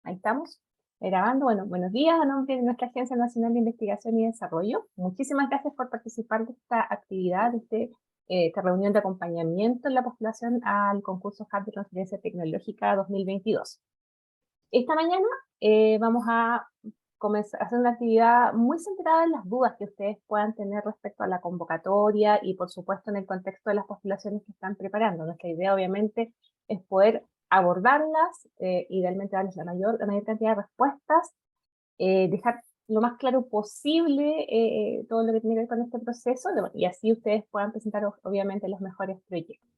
Ahí estamos, grabando. Bueno, buenos días a nombre de nuestra Agencia Nacional de Investigación y Desarrollo. Muchísimas gracias por participar de esta actividad, de esta reunión de acompañamiento en la postulación al concurso Hub de Transferencia Tecnológica 2022. Esta mañana vamos a comenzar a hacer una actividad muy centrada en las dudas que ustedes puedan tener respecto a la convocatoria y, por supuesto, en el contexto de las postulaciones que están preparando. Nuestra idea, obviamente, es poder abordarlas, idealmente darles la mayor cantidad de respuestas, dejar lo más claro posible todo lo que tiene que ver con este proceso, y así ustedes puedan presentar, obviamente, los mejores proyectos.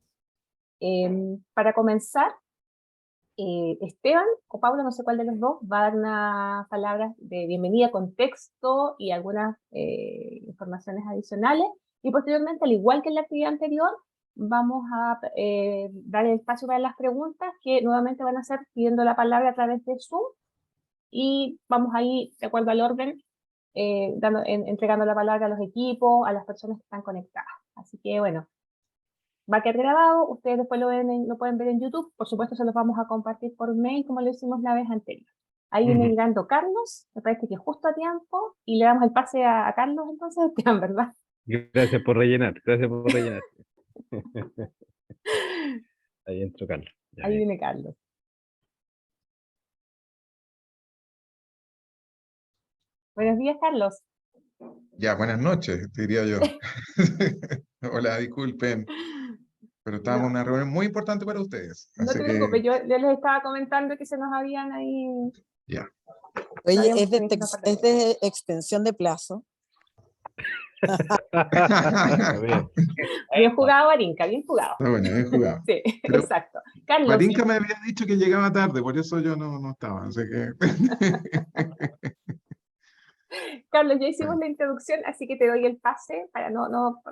Para comenzar, Esteban o Paula, no sé cuál de los dos, va a dar unas palabras de bienvenida con texto y algunas informaciones adicionales, y posteriormente, al igual que en la actividad anterior, vamos a dar el espacio para las preguntas, que nuevamente van a ser pidiendo la palabra a través de Zoom, y vamos ahí, de acuerdo al orden, entregando la palabra a los equipos, a las personas que están conectadas. Así que, bueno, va a quedar grabado, ustedes después lo pueden ver en YouTube, por supuesto se los vamos a compartir por mail como lo hicimos la vez anterior. Ahí viene llegando Carlos, me parece que justo a tiempo, y le damos el pase a Carlos entonces, Esteban, ¿verdad? Gracias por rellenar, gracias por rellenar. Ahí entró Carlos. Ahí viene Carlos. Buenos días, Carlos. Ya, buenas noches, diría yo. Hola, disculpen, pero estábamos en una reunión muy importante para ustedes. No te preocupes, yo les estaba comentando que se nos habían ahí... Ya. Oye, ¿es de extensión de plazo? Bien jugado, Arinka, bien jugado. Está bueno, bien jugado. Sí, pero exacto. Carlos. Marinka me había dicho que llegaba tarde, por eso yo no estaba, así que... Carlos, ya hicimos la introducción, así que te doy el pase para no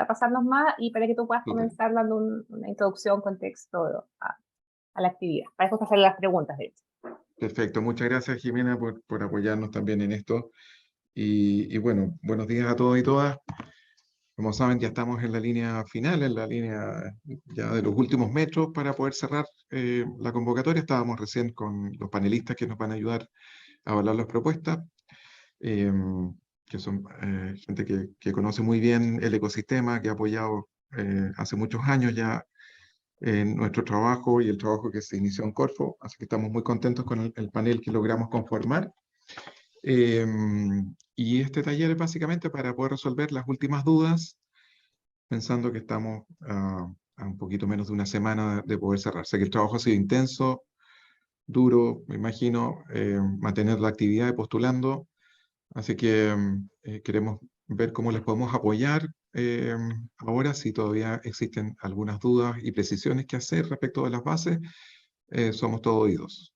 pasarnos más y para que tú puedas comenzar dando una introducción, contexto a la actividad. Para después pasar a las preguntas, de hecho. Perfecto, muchas gracias, Jimena, por apoyarnos también en esto. Y bueno, buenos días a todos y todas. Como saben, ya estamos en la línea final, en la línea ya de los últimos metros para poder cerrar la convocatoria. Estábamos recién con los panelistas que nos van a ayudar a evaluar las propuestas, que son gente que conoce muy bien el ecosistema, que ha apoyado hace muchos años ya en nuestro trabajo y el trabajo que se inició en Corfo. Así que estamos muy contentos con el panel que logramos conformar. Y este taller es básicamente para poder resolver las últimas dudas, pensando que estamos a un poquito menos de una semana de poder cerrar. Sé que el trabajo ha sido intenso, duro, me imagino, mantener la actividad de postulando, así que queremos ver cómo les podemos apoyar ahora, si todavía existen algunas dudas y precisiones que hacer respecto de las bases, somos todos oídos.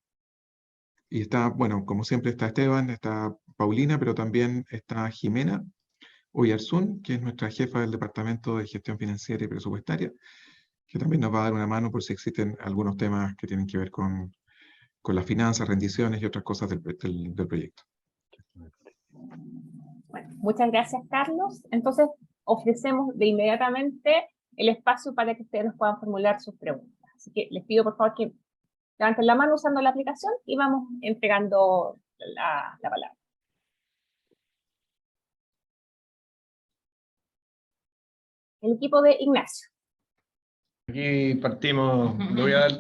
Y está, bueno, como siempre está Esteban, está Paulina, pero también está Jimena Oyarzún, que es nuestra jefa del Departamento de Gestión Financiera y Presupuestaria, que también nos va a dar una mano por si existen algunos temas que tienen que ver con las finanzas, rendiciones y otras cosas del proyecto. Bueno, muchas gracias, Carlos. Entonces, ofrecemos de inmediatamente el espacio para que ustedes nos puedan formular sus preguntas. Así que les pido, por favor, que levanten la mano usando la aplicación y vamos entregando la palabra. El equipo de Ignacio. Aquí partimos. Le voy a dar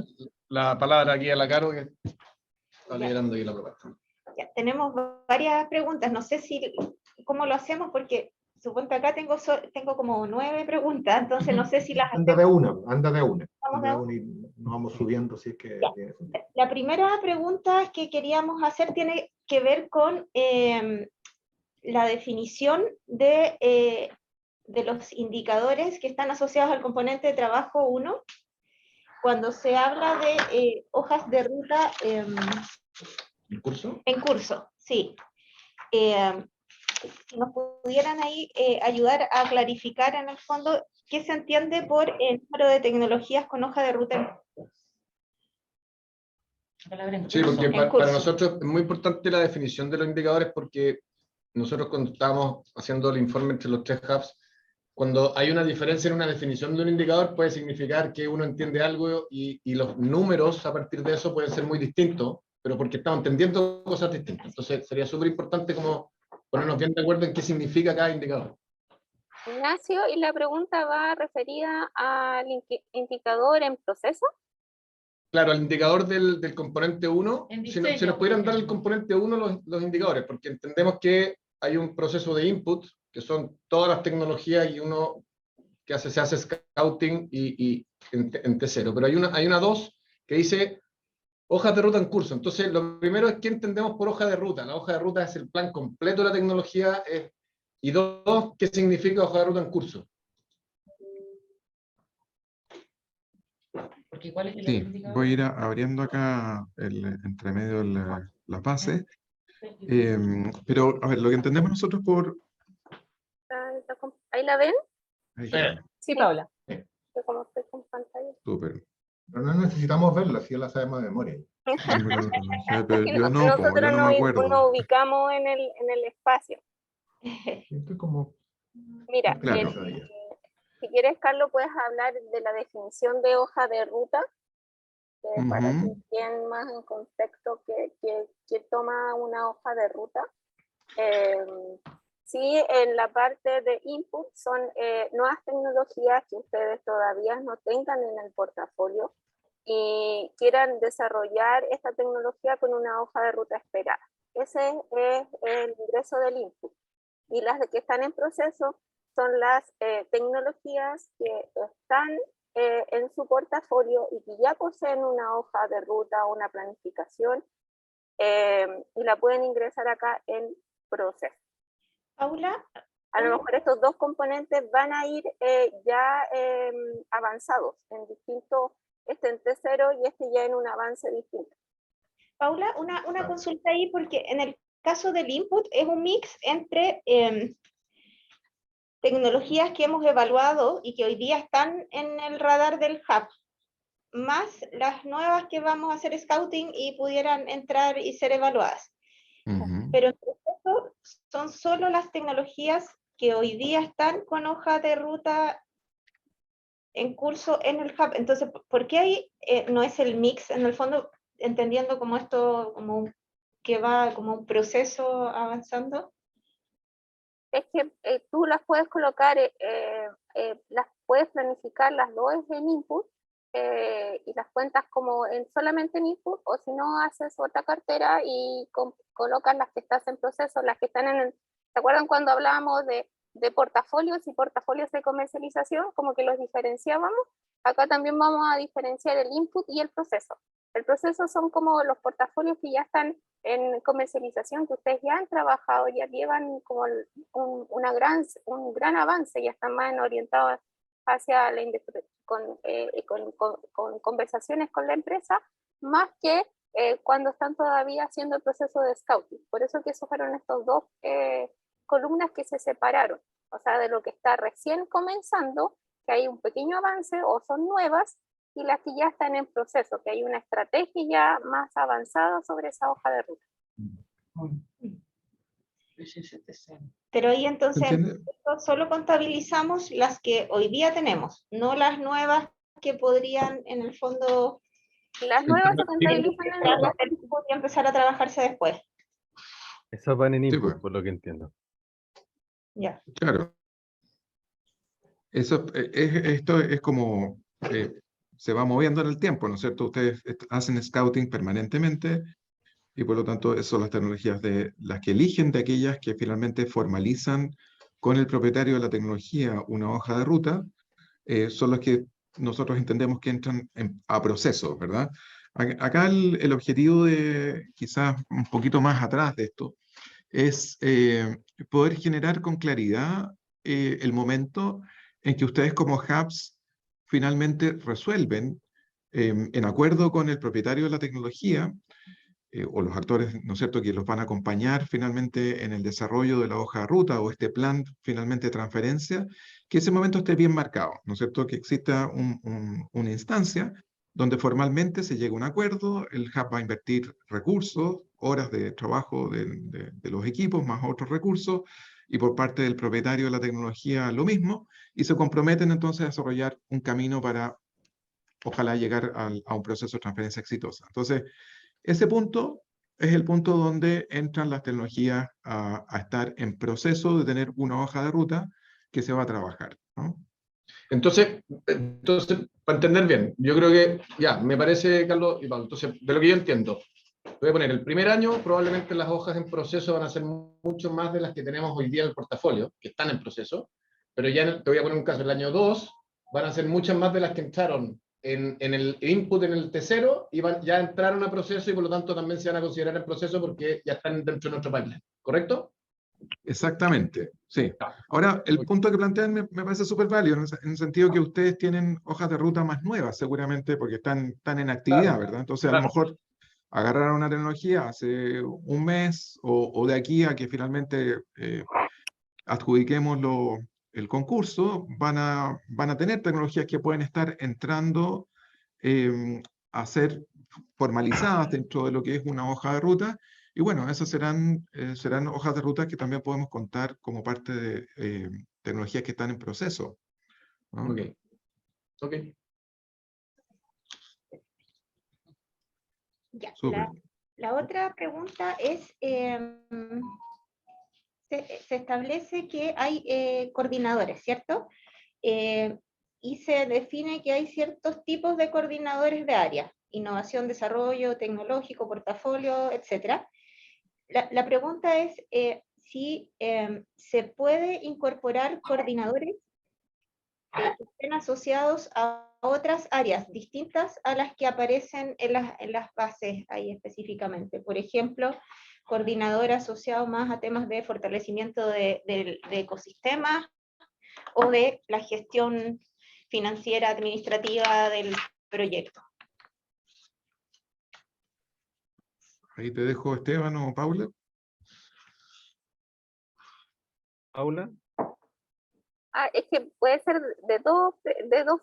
la palabra aquí a la Caro, que está liderando aquí la propuesta. Ya, tenemos varias preguntas. No sé cómo lo hacemos, porque supongo acá tengo como 9 preguntas, entonces no sé si las... Anda de una. Vamos de una y nos vamos subiendo si es que... La primera pregunta que queríamos hacer tiene que ver con la definición de los indicadores que están asociados al componente de trabajo 1, cuando se habla de hojas de ruta ¿En curso? en curso, sí. Si nos pudieran ahí ayudar a clarificar en el fondo qué se entiende por el número de tecnologías con hoja de ruta en curso. Sí, porque para nosotros es muy importante la definición de los indicadores, porque nosotros cuando estábamos haciendo el informe entre los 3 hubs, cuando hay una diferencia en una definición de un indicador, puede significar que uno entiende algo y los números a partir de eso pueden ser muy distintos, pero porque estamos entendiendo cosas distintas. Entonces sería súper importante como ponernos bien de acuerdo en qué significa cada indicador. Ignacio, y la pregunta va referida al indicador en proceso. Claro, el indicador del componente 1, En si nos diseño, pudieran por dar el ejemplo. componente 1 los indicadores, porque entendemos que hay un proceso de input, que son todas las tecnologías y uno que se hace scouting y en T0, pero hay una 2 que dice hojas de ruta en curso. Entonces, lo primero es qué entendemos por hoja de ruta. La hoja de ruta es el plan completo de la tecnología, y 2, ¿qué significa hoja de ruta en curso? Porque igual es el Sí, otro indicador. voy a ir abriendo acá entre medio las bases. Pero, a ver, lo que entendemos nosotros por... ¿Ahí la ven? Ahí Sí. está, Sí, Paula. Yo como estoy con pantalla. súper. Pero no necesitamos verla, si ya la sabemos de memoria. Pero yo no, yo Nosotros no me acuerdo. nos ubicamos en el espacio. Estoy como... Mira, Claro. si quieres, Carlos, puedes hablar de la definición de hoja de ruta, para que Ujú. entiendan más en contexto que toma una hoja de ruta. Sí, en la parte de input son nuevas tecnologías que ustedes todavía no tengan en el portafolio y quieran desarrollar esta tecnología con una hoja de ruta esperada. Ese es el ingreso del input. Y las que están en proceso son las tecnologías que están en su portafolio y que ya poseen una hoja de ruta, una planificación, y la pueden ingresar acá en proceso. Paula, A lo mejor estos dos componentes van a ir ya avanzados en distintos, este en T0 y este ya en un avance distinto. Paula, una consulta ahí, porque en el caso del input es un mix entre tecnologías que hemos evaluado y que hoy día están en el radar del hub, más las nuevas que vamos a hacer scouting y pudieran entrar y ser evaluadas. Ujú. Pero en proceso son solo las tecnologías que hoy día están con hoja de ruta en curso en el hub. Entonces, ¿por qué ahí no es el mix? En el fondo, entendiendo como esto, como que va como un proceso avanzando. Es que tú las puedes colocar, las puedes planificar las dos en input y las cuentas como solamente en input, o si no haces otra cartera y colocas las que estás en proceso, las que están en el... ¿Se acuerdan cuando hablábamos de portafolios y portafolios de comercialización? Como que los diferenciábamos. Acá también vamos a diferenciar el input y el proceso. El proceso son como los portafolios que ya están en comercialización, que ustedes ya han trabajado, ya llevan como un gran avance, ya están más orientados hacia la industria, con conversaciones con la empresa, más que cuando están todavía haciendo el proceso de scouting. Por eso que esos fueron estos dos columnas que se separaron, o sea, de lo que está recién comenzando, que hay un pequeño avance o son nuevas, y las que ya están en proceso, que hay una estrategia ya más avanzada sobre esa hoja de ruta. Pero ahí entonces ¿Entiende? solo contabilizamos las que hoy día tenemos, no las nuevas que podrían en el fondo Las nuevas se contabilizan en y empezar a trabajarse después. Eso van en Sí, input, pues. por lo que entiendo. Ya. Claro. Eso, esto es como se va moviendo en el tiempo, ¿no es cierto? Ustedes hacen scouting permanentemente y por lo tanto esas son las tecnologías de las que eligen, de aquellas que finalmente formalizan con el propietario de la tecnología una hoja de ruta, son las que nosotros entendemos que entran a proceso, ¿verdad? Acá el objetivo de quizás un poquito más atrás de esto es poder generar con claridad el momento en que ustedes como hubs finalmente resuelven, en acuerdo con el propietario de la tecnología, o los actores, ¿no es cierto?, que los van a acompañar finalmente en el desarrollo de la hoja de ruta o este plan finalmente de transferencia, que ese momento esté bien marcado, ¿no es cierto?, que exista una instancia donde formalmente se llegue a un acuerdo, el hub va a invertir recursos, horas de trabajo de los equipos, más otros recursos, y por parte del propietario de la tecnología lo mismo, y se comprometen entonces a desarrollar un camino para, ojalá, llegar a un proceso de transferencia exitosa. Entonces, ese punto es el punto donde entran las tecnologías a estar en proceso de tener una hoja de ruta que se va a trabajar, ¿no? Entonces, para entender bien, yo creo que ya, me parece, Carlos y Pablo, entonces, de lo que yo entiendo, voy a poner el primer año, probablemente las hojas en proceso van a ser mucho más de las que tenemos hoy día en el portafolio, que están en proceso, pero ya te voy a poner un caso, el año 2 van a ser muchas más de las que entraron en el input en el T0 y ya entraron a proceso y por lo tanto también se van a considerar en proceso porque ya están dentro de nuestro pipeline, ¿correcto? Exactamente, sí. Ahora, el punto que plantean me parece súper válido, en el sentido que ustedes tienen hojas de ruta más nuevas, seguramente, porque están en actividad, ¿verdad? Entonces, a lo mejor agarraron una tecnología hace un mes o de aquí a que finalmente adjudiquemos el concurso, van a tener tecnologías que pueden estar entrando a ser formalizadas dentro de lo que es una hoja de ruta. Y bueno, esas serán hojas de ruta que también podemos contar como parte de tecnologías que están en proceso, ¿no? Ok. Ok. Ya, Súper. la otra pregunta es, se establece que hay coordinadores, ¿cierto? Y se define que hay ciertos tipos de coordinadores de área, innovación, desarrollo tecnológico, portafolio, etc. La pregunta es si se puede incorporar coordinadores que estén asociados a otras áreas distintas a las que aparecen en las bases ahí específicamente. Por ejemplo, coordinador asociado más a temas de fortalecimiento de ecosistemas o de la gestión financiera administrativa del proyecto. Ahí te dejo, Esteban o Paula. Paula. Es que puede ser de dos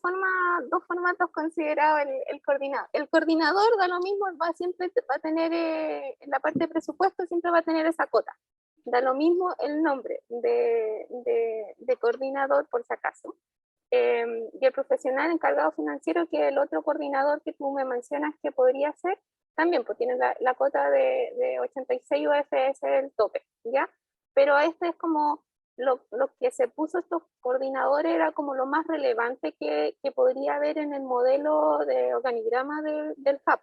formas, dos formatos considerados el coordinador. El coordinador da lo mismo, siempre va a tener, en la parte de presupuesto siempre va a tener esa cota. Da lo mismo el nombre de coordinador, por si acaso. Y el profesional encargado financiero, que es el otro coordinador que tú me mencionas que podría ser, también pues tiene la cota de 86 UFS el tope, ¿ya? Pero este es como lo que se puso estos coordinadores era como lo más relevante que podría haber en el modelo de organigrama del hub.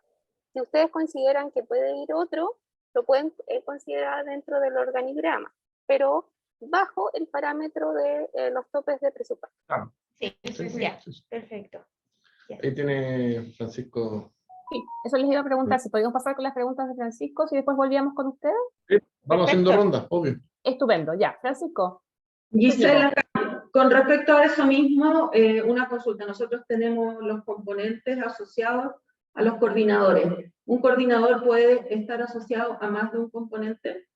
Si ustedes consideran que puede ir otro, lo pueden considerar dentro del organigrama, pero bajo el parámetro de los topes de presupuesto. Ah, Sí, ya, perfecto. Ya. ahí tiene Francisco. Sí, eso les iba a preguntar, si podíamos pasar con las preguntas de Francisco, si después volvíamos con ustedes. Sí, vamos haciendo Perfecto. rondas, obvio. Estupendo, ya. Francisco. Gisela, con respecto a eso mismo, una consulta. Nosotros tenemos los componentes asociados a los coordinadores. ¿Un coordinador puede estar asociado a más de un componente?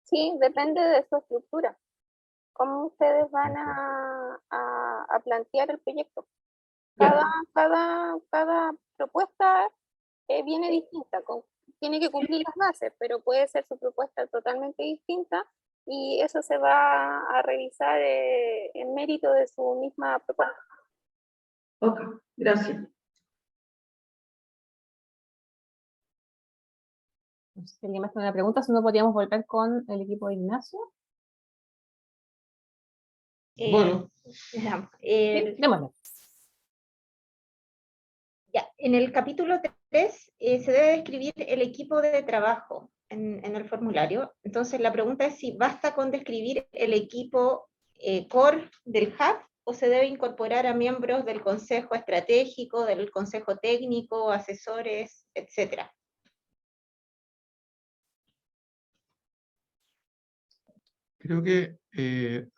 Sí, depende de su estructura. ¿Cómo ustedes van a plantear el proyecto? Cada propuesta viene distinta, tiene que cumplir las bases, pero puede ser su propuesta totalmente distinta y eso se va a revisar en mérito de su misma propuesta. Ok, gracias. No sé si alguien más tiene una pregunta, si no podríamos volver con el equipo de Ignacio. Bueno. Démosle. Ya, en el capítulo 3 se debe describir el equipo de trabajo en el formulario. Entonces la pregunta es si basta con describir el equipo core del hub o se debe incorporar a miembros del consejo estratégico, del consejo técnico, asesores, etcétera. Creo que,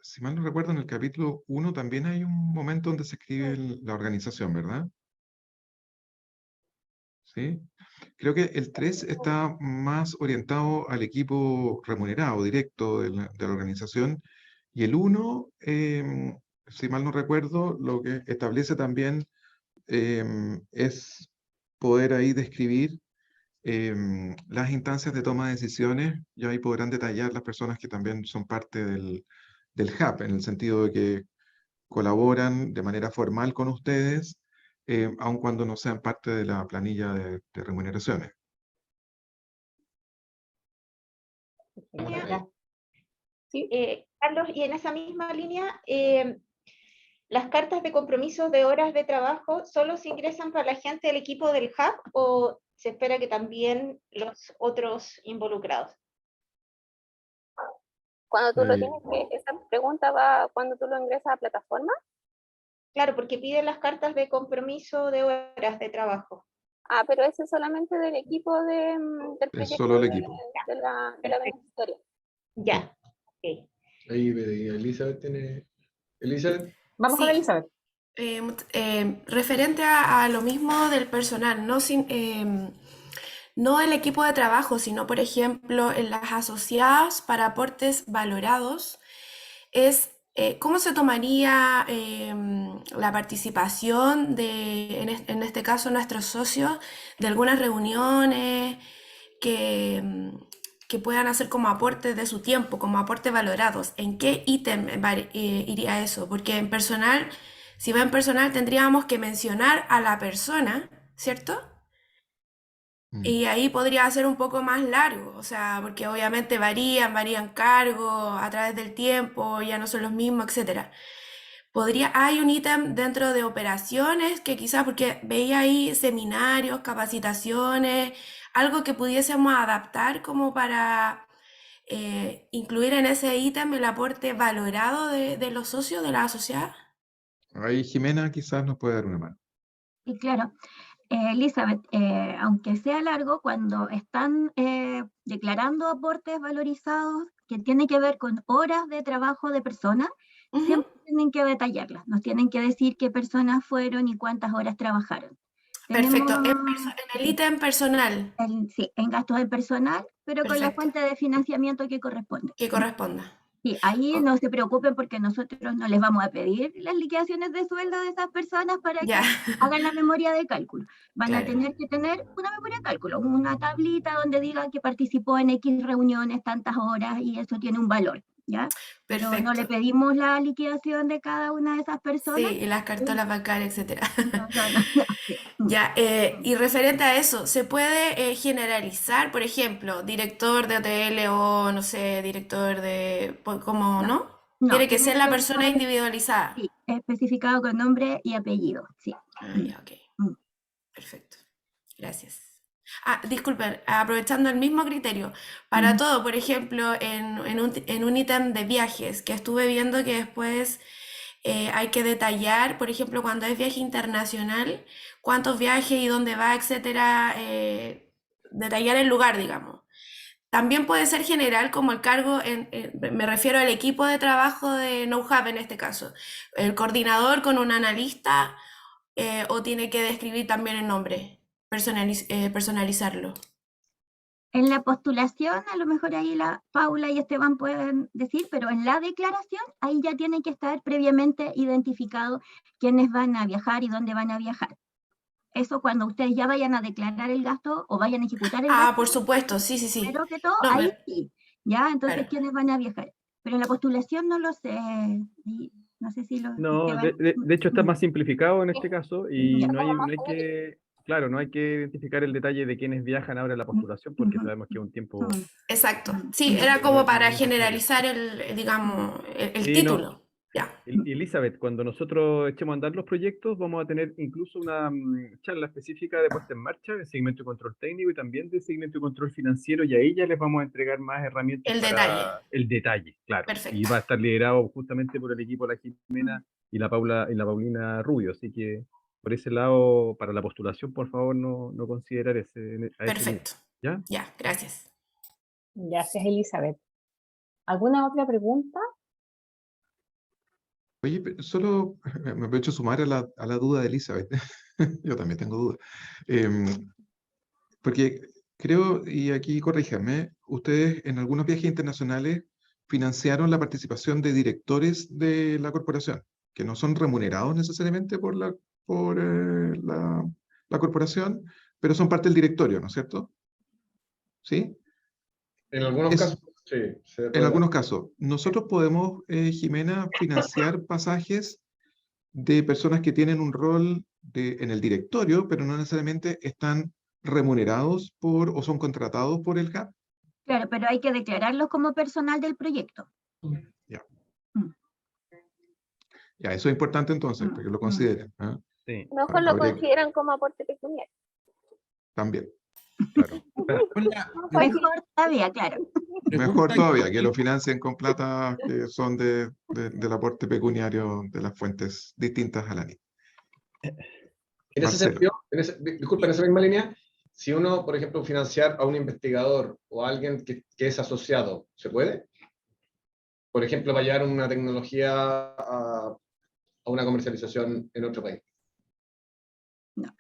si mal no recuerdo, en el capítulo 1 también hay un momento donde se escribe la organización, ¿verdad? ¿Sí? Creo que el 3 está más orientado al equipo remunerado, directo de la organización, y el 1, si mal no recuerdo, lo que establece también es poder ahí describir Las instancias de toma de decisiones, ya ahí podrán detallar las personas que también son parte del hub, en el sentido de que colaboran de manera formal con ustedes, aun cuando no sean parte de la planilla de remuneraciones. Línea, Sí. Carlos, y en esa misma línea, ¿las cartas de compromiso de horas de trabajo solo se ingresan para la gente del equipo del hub o se espera que también los otros involucrados? Cuando tú lo tienes que, esa pregunta va cuando tú lo ingresas a plataforma. Claro, porque piden las cartas de compromiso de horas de trabajo. Ah, pero ese es solamente del equipo del Es proyecto solo el equipo. de la beneficiaria. Ya. Ok. Ahí Elizabeth tiene... Elizabeth. Vamos con Sí. Elizabeth. Referente a lo mismo del personal, no el equipo de trabajo, sino por ejemplo en las asociadas para aportes valorados, ¿cómo se tomaría la participación en este caso nuestros socios, de algunas reuniones que puedan hacer como aportes de su tiempo, como aportes valorados? ¿En qué ítem iría eso? Porque en personal, si va en personal, tendríamos que mencionar a la persona, ¿cierto? Y ahí podría ser un poco más largo, o sea, porque obviamente varían cargos a través del tiempo, ya no son los mismos, etc. Hay un ítem dentro de operaciones que quizás, porque veía ahí seminarios, capacitaciones, algo que pudiésemos adaptar como para incluir en ese ítem el aporte valorado de los socios de la asociada. Ahí Jimena quizás nos puede dar una mano. Y claro, Elizabeth, aunque sea largo, cuando están declarando aportes valorizados que tienen que ver con horas de trabajo de personas, siempre tienen que detallarlas, nos tienen que decir qué personas fueron y cuántas horas trabajaron. Perfecto, en el ítem personal. Sí, en gastos del personal, pero con la Perfecto. fuente de financiamiento que corresponde. Que corresponda. Sí, ahí no se preocupen porque nosotros no les vamos a pedir las liquidaciones de sueldo de esas personas para Ya. que hagan la memoria de cálculo. Van a Claro. tener que tener una memoria de cálculo, una tablita donde digan que participó en X reuniones, tantas horas, y eso tiene un valor, ¿ya? Pero no le Perfecto. pedimos la liquidación de cada una de esas personas. Sí, y las cartolas bancarias, etcétera. No, sí. Ya, y referente a eso, ¿se puede generalizar, por ejemplo, director de hotel o, no sé, director de... ¿Cómo, no? No, Tiene que ser la ser persona individualizada. Sí, especificado con nombre y apellido, sí. Ah, ya, ok. Perfecto. Gracias. Ah, disculpen, aprovechando el mismo criterio, para todo, por ejemplo, en un ítem de viajes, que estuve viendo que después hay que detallar, por ejemplo, cuando es viaje internacional, cuántos viajes y dónde va, etcétera, detallar el lugar, digamos. También puede ser general como el cargo, me refiero al equipo de trabajo de KnowHub en este caso, el coordinador con un analista, o tiene que describir también el nombre, personalizarlo. En la postulación, a lo mejor ahí Paula y Esteban pueden decir, pero en la declaración, ahí ya tiene que estar previamente identificado quiénes van a viajar y dónde van a viajar. Eso cuando ustedes ya vayan a declarar el gasto o vayan a ejecutar el gasto. Por supuesto, sí. Primero que todo, No, ahí sí, ¿ya? Entonces, claro. ¿quiénes van a viajar? Pero en la postulación no lo sé. No sé si lo... No, Esteban. de hecho está más simplificado en este caso y Ya. no hay que, claro, no hay que identificar el detalle de quienes viajan ahora en la postulación porque sabemos que es un tiempo... Exacto. Sí, era como para generalizar digamos, el Sí, título. no. Ya. Elizabeth, cuando nosotros echemos a andar los proyectos, vamos a tener incluso una charla específica de puesta en marcha de seguimiento y control técnico y también de seguimiento y control financiero, y ahí ya les vamos a entregar más herramientas para el detalle, claro. Perfecto. Y va a estar liderado justamente por el equipo de la Jimena y la Paulina Rubio, así que por ese lado, para la postulación, por favor, no considerar ese. Perfecto. ¿Ya? Ya, gracias. Gracias, Elizabeth. ¿Alguna otra pregunta? Oye, solo me aprovecho sumar a la duda de Elizabeth. Yo también tengo dudas. Porque creo, y aquí corríjame, ustedes en algunos viajes internacionales financiaron la participación de directores de la corporación, que no son remunerados necesariamente por la corporación, pero son parte del directorio, ¿no es cierto? ¿sí? En algunos casos, sí. En algunos casos. Nosotros podemos, Jimena, financiar pasajes de personas que tienen un rol en el directorio, pero no necesariamente están remunerados o son contratados por el hub. Claro, pero hay que declararlos como personal del proyecto. Ya. Mm. Ya, eso es importante entonces, para que lo consideren. ¿Ah? Sí. Mejor lo consideran como aporte pecuniario. También. Claro. Mejor todavía, claro. Mejor todavía, que lo financien con plata que son del aporte pecuniario de las fuentes distintas a la NIT. En ese sentido, disculpa, en esa misma línea, si uno, por ejemplo, financiar a un investigador o a alguien que es asociado, ¿se puede? Por ejemplo, para llevar una tecnología a una comercialización en otro país. No,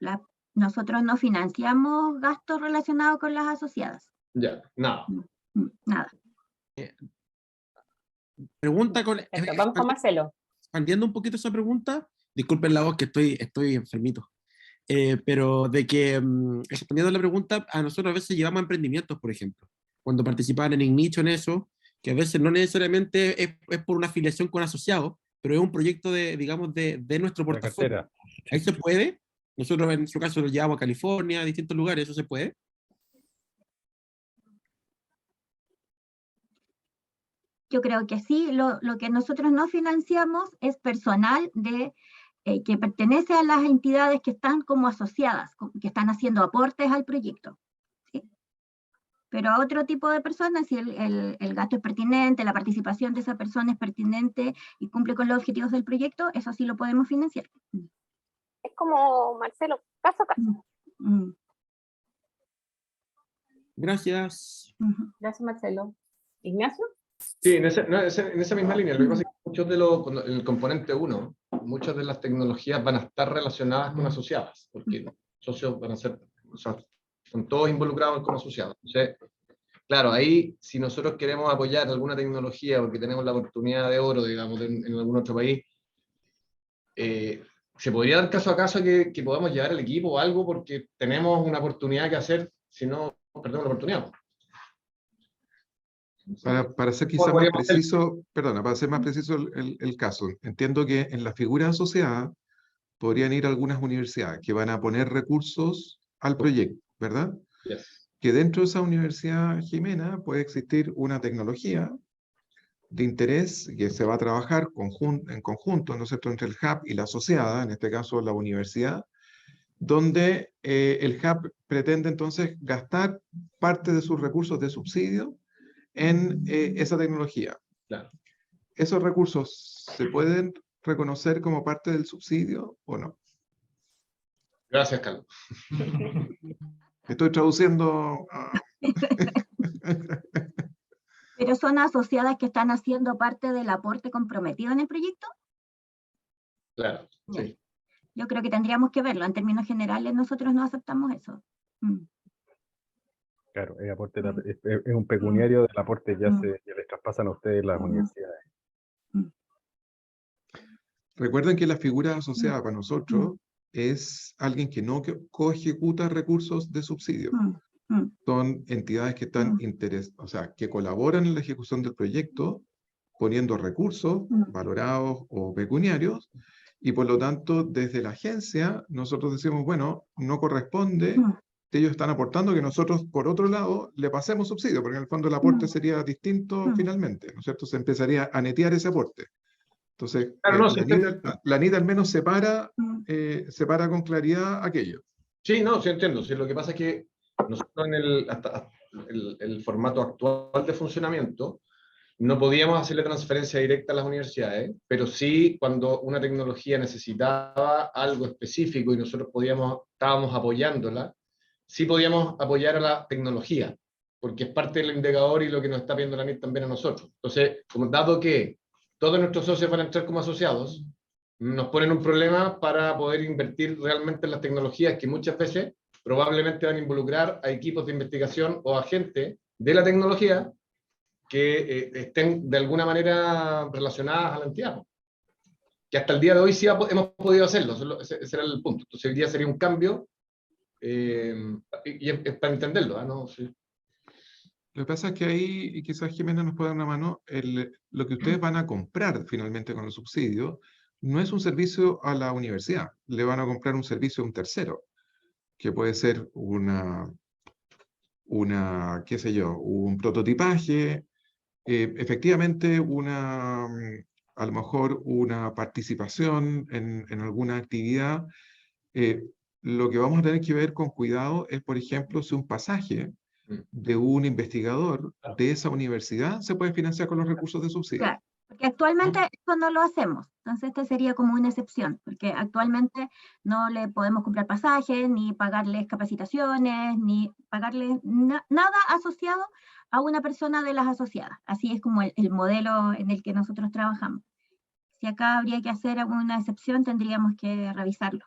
nosotros no financiamos gastos relacionados con las asociadas. Ya, nada. Nada. Pregunta con... Vamos con Marcelo. Expandiendo un poquito esa pregunta, disculpen la voz que estoy enfermito, pero de que, expandiendo la pregunta, a nosotros a veces llevamos emprendimientos, por ejemplo, cuando participaban en Ignition, eso, que a veces no necesariamente es por una afiliación con asociados, pero es un proyecto digamos, de nuestro portafolio. ¿Ahí se puede? Nosotros en su caso lo llevamos a California, a distintos lugares, ¿eso se puede? Yo creo que sí. Lo que nosotros no financiamos es personal que pertenece a las entidades que están como asociadas, que están haciendo aportes al proyecto. ¿Sí? Pero a otro tipo de personas, si el gasto es pertinente, la participación de esa persona es pertinente y cumple con los objetivos del proyecto, eso sí lo podemos financiar. Es como, Marcelo, caso a caso. Gracias. Gracias, Marcelo. ¿Ignacio? Sí, en esa misma línea. Lo que pasa es que muchos en el componente 1, muchas de las tecnologías van a estar relacionadas con asociadas, porque los socios van a ser, o sea, son todos involucrados como asociados. Entonces, claro, ahí si nosotros queremos apoyar alguna tecnología porque tenemos la oportunidad de oro, digamos, en algún otro país, se podría dar caso a caso que podamos llevar el equipo o algo porque tenemos una oportunidad que hacer, si no perdemos la oportunidad. Para ser quizá más preciso, perdona, para ser más preciso el caso, entiendo que en la figura asociada podrían ir algunas universidades que van a poner recursos al proyecto, ¿verdad? Yes. Que dentro de esa universidad, Jimena, puede existir una tecnología de interés que se va a trabajar en conjunto, ¿no es cierto?, entre el hub y la asociada, en este caso la universidad, donde el hub pretende entonces gastar parte de sus recursos de subsidio en esa tecnología. Claro. ¿Esos recursos se pueden reconocer como parte del subsidio o no? Gracias, Carlos. Estoy traduciendo. ¿Pero son asociadas que están haciendo parte del aporte comprometido en el proyecto? Claro, sí. Yo creo que tendríamos que verlo. En términos generales, nosotros no aceptamos eso. Claro, es un pecuniario del aporte que les traspasan a ustedes las universidades. Recuerden que la figura asociada para nosotros es alguien que no coejecuta recursos de subsidio. Son entidades que están o sea, que colaboran en la ejecución del proyecto, poniendo recursos valorados o pecuniarios, y por lo tanto, desde la agencia, nosotros decimos, bueno, no corresponde, ellos están aportando que nosotros, por otro lado, le pasemos subsidio, porque en el fondo el aporte sería distinto finalmente, ¿no es cierto? Se empezaría a netear ese aporte. Entonces, claro, la NIT al menos separa con claridad aquello. Sí, no, sí entiendo. Sí, lo que pasa es que nosotros en el formato actual de funcionamiento no podíamos hacerle transferencia directa a las universidades, pero sí cuando una tecnología necesitaba algo específico y nosotros estábamos apoyándola, sí podíamos apoyar a la tecnología, porque es parte del indicador y lo que nos está viendo la NIT también a nosotros. Entonces, dado que todos nuestros socios van a entrar como asociados, nos ponen un problema para poder invertir realmente en las tecnologías que muchas veces probablemente van a involucrar a equipos de investigación o a gente de la tecnología que estén de alguna manera relacionadas a la entidad. Que hasta el día de hoy sí hemos podido hacerlo, ese era el punto. Entonces hoy día sería un cambio, y es para entenderlo, ¿no? Sí. Lo que pasa es que ahí, y quizás Jimena nos pueda dar una mano, lo que ustedes van a comprar finalmente con el subsidio no es un servicio a la universidad, le van a comprar un servicio a un tercero, que puede ser qué sé yo, un prototipaje, efectivamente a lo mejor una participación en alguna actividad. Lo que vamos a tener que ver con cuidado es, por ejemplo, si un pasaje de un investigador de esa universidad se puede financiar con los recursos de subsidio. Claro, porque actualmente eso no lo hacemos, entonces esta sería como una excepción, porque actualmente no le podemos comprar pasajes, ni pagarles capacitaciones, ni pagarles nada asociado a una persona de las asociadas. Así es como el modelo en el que nosotros trabajamos. Si acá habría que hacer alguna excepción, tendríamos que revisarlo.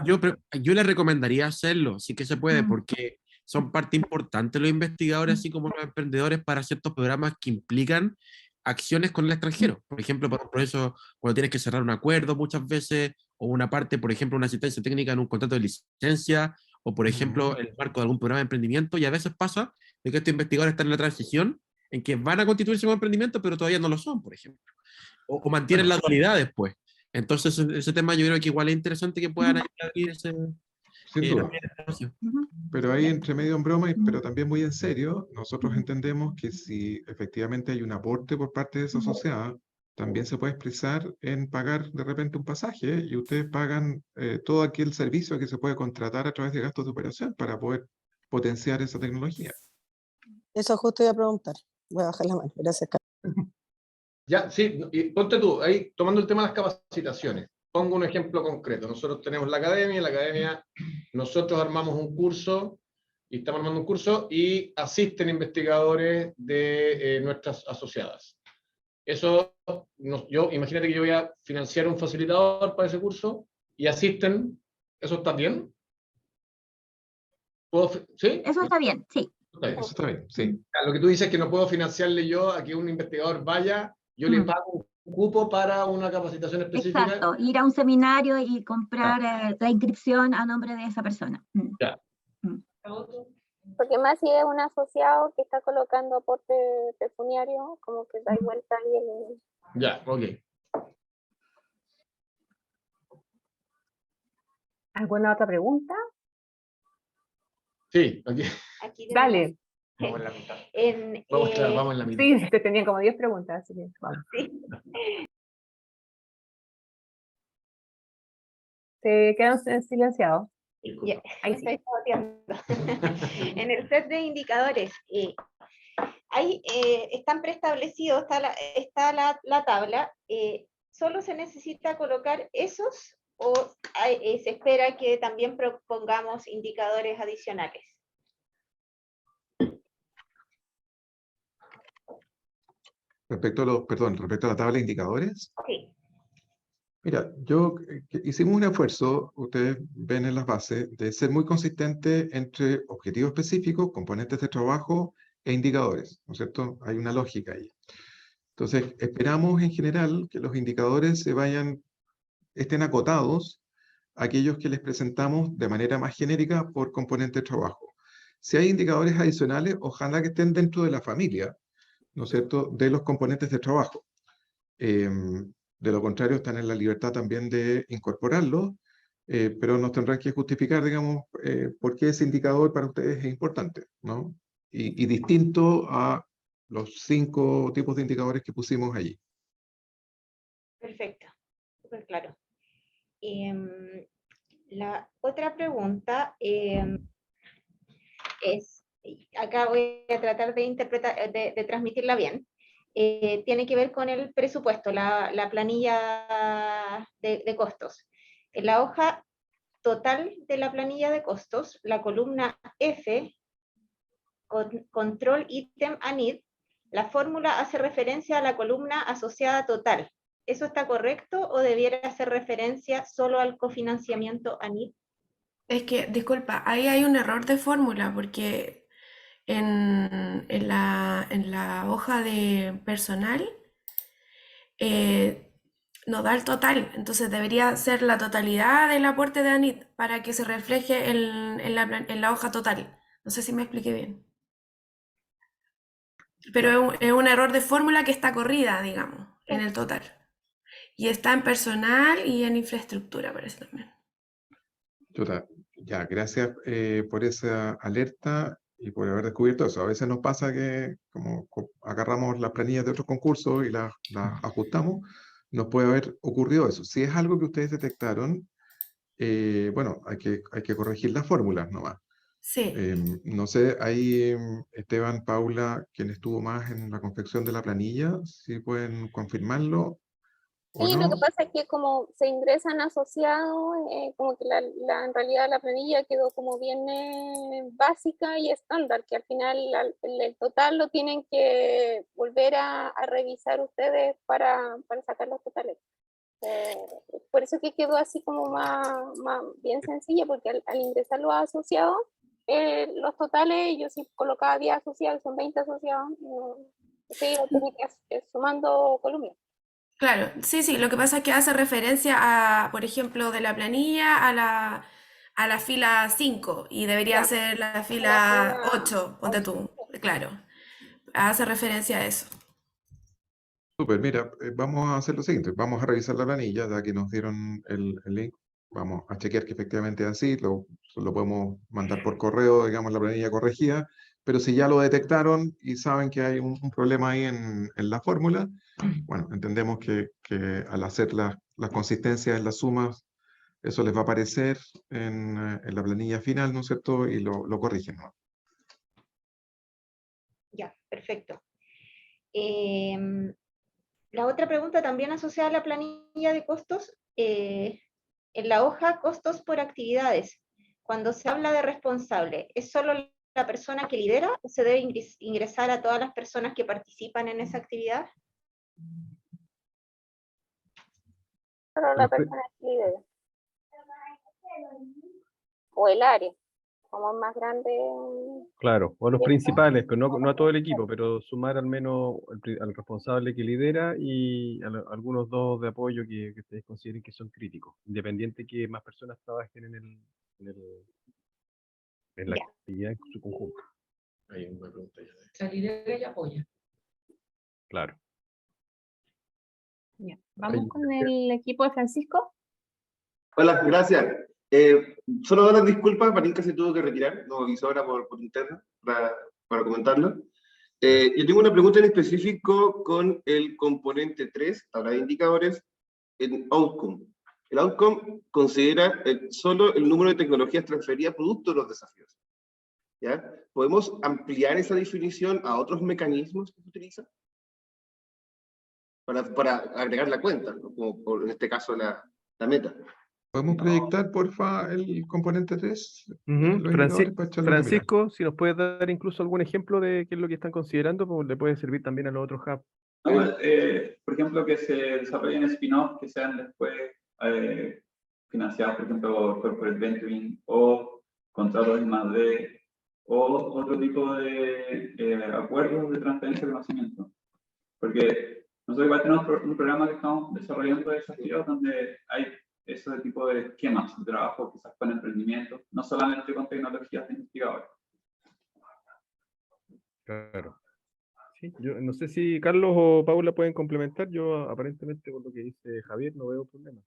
Yo le recomendaría hacerlo, sí que se puede, porque son parte importante los investigadores, así como los emprendedores, para ciertos programas que implican acciones con el extranjero. Por ejemplo, por eso, cuando tienes que cerrar un acuerdo muchas veces, o una parte, por ejemplo, una asistencia técnica en un contrato de licencia, o por ejemplo, el marco de algún programa de emprendimiento, y a veces pasa de que estos investigadores están en la transición, en que van a constituirse como emprendimiento, pero todavía no lo son, por ejemplo. O mantienen la dualidad después. Entonces, ese tema yo creo que igual es interesante que puedan abrir ese Sin duda. negocio. Pero ahí entre medio en broma, pero también muy en serio, nosotros entendemos que si efectivamente hay un aporte por parte de esa asociada, también se puede expresar en pagar de repente un pasaje y ustedes pagan todo aquel servicio que se puede contratar a través de gastos de operación para poder potenciar esa tecnología. Eso justo iba a preguntar. Voy a bajar la mano. Gracias, Carlos. Ya, sí, y ponte tú, ahí tomando el tema de las capacitaciones. Pongo un ejemplo concreto. Nosotros tenemos la academia, nosotros armamos un curso, y estamos armando un curso, y asisten investigadores de nuestras asociadas. Eso, imagínate que yo voy a financiar un facilitador para ese curso, y asisten, ¿eso está bien? ¿Sí? Eso está bien, sí. Eso está bien, sí. Lo que tú dices es que no puedo financiarle yo a que un investigador vaya, yo le pago un cupo para una capacitación específica. Exacto, ir a un seminario y comprar la inscripción a nombre de esa persona. Ya. Porque más si es un asociado que está colocando aporte pecuniario, como que da vuelta ahí el... Ya, ok. ¿Alguna otra pregunta? Sí, aquí. Dale. Vamos en la mitad. Vamos en la mitad. Sí, te tenían como 10 preguntas, así que vamos. Sí. Se quedan silenciados. Yeah, ahí estoy saboteando. En el set de indicadores, están preestablecidos, está la tabla. ¿Solo se necesita colocar esos o se espera que también propongamos indicadores adicionales? Respecto a la tabla de indicadores. Sí. Mira, hicimos un esfuerzo, ustedes ven en las bases, de ser muy consistente entre objetivos específicos, componentes de trabajo e indicadores, ¿no es cierto? Hay una lógica ahí. Entonces, esperamos en general que los indicadores estén acotados a aquellos que les presentamos de manera más genérica por componente de trabajo. Si hay indicadores adicionales, ojalá que estén dentro de la familia, ¿no es cierto?, de los componentes de trabajo. De lo contrario, están en la libertad también de incorporarlos, pero nos tendrán que justificar, digamos, por qué ese indicador para ustedes es importante, ¿no? Y distinto a los 5 tipos de indicadores que pusimos allí. Perfecto, súper claro. La otra pregunta es, acá voy a tratar de interpretar, de transmitirla bien. Tiene que ver con el presupuesto, la planilla de costos. En la hoja total de la planilla de costos, la columna F, control ítem ANID, la fórmula hace referencia a la columna asociada total. ¿Eso está correcto o debiera hacer referencia solo al cofinanciamiento ANID? Es que, disculpa, ahí hay un error de fórmula porque en la hoja de personal nos da el total, entonces debería ser la totalidad del aporte de ANID para que se refleje en la hoja total. No sé si me expliqué bien. Pero es un error de fórmula que está corrida, digamos, en el total. Y está en personal y en infraestructura, parece también. Chuta, ya, gracias por esa alerta y por haber descubierto eso. A veces nos pasa que como agarramos las planillas de otros concursos y las ajustamos, nos puede haber ocurrido eso. Si es algo que ustedes detectaron, bueno, hay que corregir las fórmulas nomás. Sí. No sé, ahí Esteban, Paula, quien estuvo más en la confección de la planilla, si pueden confirmarlo o Sí, lo que no. pasa es que como se ingresan asociados, como que en realidad la planilla quedó como bien básica y estándar, que al final el total lo tienen que volver a revisar ustedes para sacar los totales. Por eso que quedó así como más bien sencilla, porque al ingresar los asociados, los totales, yo si colocaba 10 asociados, son 20 asociados, se iba a tener que ir sumando columnas. Claro, sí, sí, lo que pasa es que hace referencia a, por ejemplo, de la planilla a la fila 5 y debería Ya, ser la la fila fila 8, ponte 8. tú, claro, hace referencia a eso. Súper, mira, vamos a hacer lo siguiente, vamos a revisar la planilla, ya que nos dieron el link, vamos a chequear que efectivamente es así, lo podemos mandar por correo, digamos, la planilla corregida, pero si ya lo detectaron y saben que hay un problema ahí en la fórmula, bueno, entendemos que al hacer las consistencias en las sumas, eso les va a aparecer en la planilla final, ¿no es cierto? Y lo corrigen, ¿no? Ya, perfecto. La otra pregunta también asociada a la planilla de costos, en la hoja costos por actividades, cuando se habla de responsable, ¿es solo la persona que lidera o se debe ingresar a todas las personas que participan en esa actividad? Solo la persona que lidera. O el área, como es más grande. Claro, o los principales, pero no a todo el equipo, pero sumar al menos al responsable que lidera y algunos dos de apoyo que ustedes consideren que son críticos, independiente que más personas trabajen en la Ya. actividad en su conjunto. Hay una pregunta ya. Se lidera y apoya. Claro. Ya. Vamos con el equipo de Francisco. Hola, gracias. Solo dar las disculpas, Marinka se tuvo que retirar, nos avisó ahora por interno para comentarlo. Yo tengo una pregunta en específico con el componente 3, tabla de indicadores, en Outcome. El Outcome considera solo el número de tecnologías transferidas producto de los desafíos. ¿Ya? ¿Podemos ampliar esa definición a otros mecanismos que se utilizan? Para agregar la cuenta, ¿no? Como en este caso la meta. ¿Podemos proyectar, porfa, el componente 3? Los indicadores para echarle una mirada. Francisco, si nos puedes dar incluso algún ejemplo de qué es lo que están considerando, pues le puede servir también a los otros hubs. Por ejemplo, que se desarrollen spin-offs que sean después financiados, por ejemplo, por corporate venturing o contratos I+D o otro tipo de acuerdos de transferencia de conocimiento. Porque nosotros igual tenemos un programa que estamos desarrollando de desafíos donde hay ese tipo de esquemas de trabajo, quizás con emprendimiento, no solamente con tecnologías de investigadores. Claro. Sí, yo no sé si Carlos o Paula pueden complementar. Yo aparentemente con lo que dice Javier no veo problema.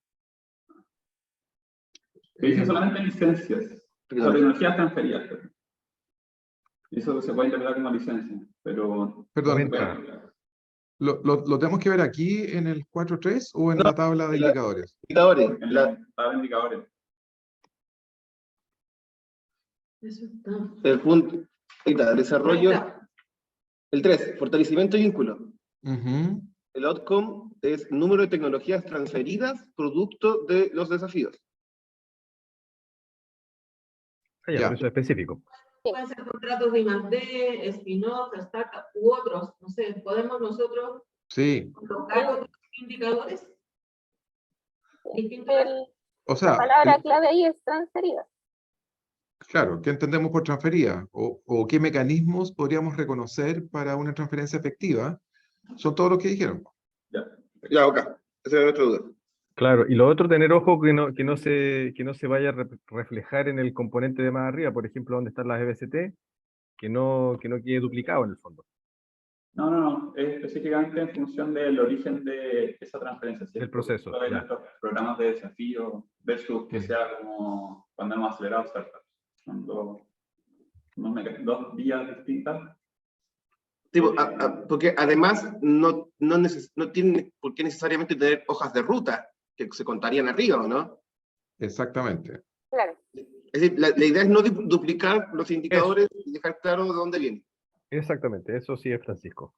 Dice solamente licencias, o tecnologías transferidas. Eso se puede interpretar como licencia, pero... Perdón, ¿lo tenemos que ver aquí en el 4.3 o en la tabla de indicadores? Indicadores. En la tabla de indicadores. Eso está. El punto, ahí está, desarrollo. El 3, fortalecimiento y vínculo. El outcome es número de tecnologías transferidas producto de los desafíos. Ya, pero eso es específico. Pueden ser contratos de I+D, spin-off, startup u otros. No sé, ¿podemos nosotros colocar otros indicadores? O sea, la palabra clave ahí es transferida. Claro, ¿qué entendemos por transferida? ¿O qué mecanismos podríamos reconocer para una transferencia efectiva? Son todos los que dijeron. Ya, ok. Esa era nuestra duda. Claro, y lo otro, tener ojo que no se vaya a reflejar en el componente de más arriba, por ejemplo, donde están las EBCT, que no quede duplicado en el fondo. No, es específicamente en función del origen de esa transferencia. El proceso. De nuestros programas de desafío versus que sea como cuando hemos acelerado startups. Son dos vías distintas. Tipo, porque además no tienen por qué necesariamente tener hojas de ruta que se contarían arriba, ¿o no? Exactamente. Claro. Es decir, la idea es no duplicar los indicadores y dejar claro de dónde vienen. Exactamente, eso sí es Francisco.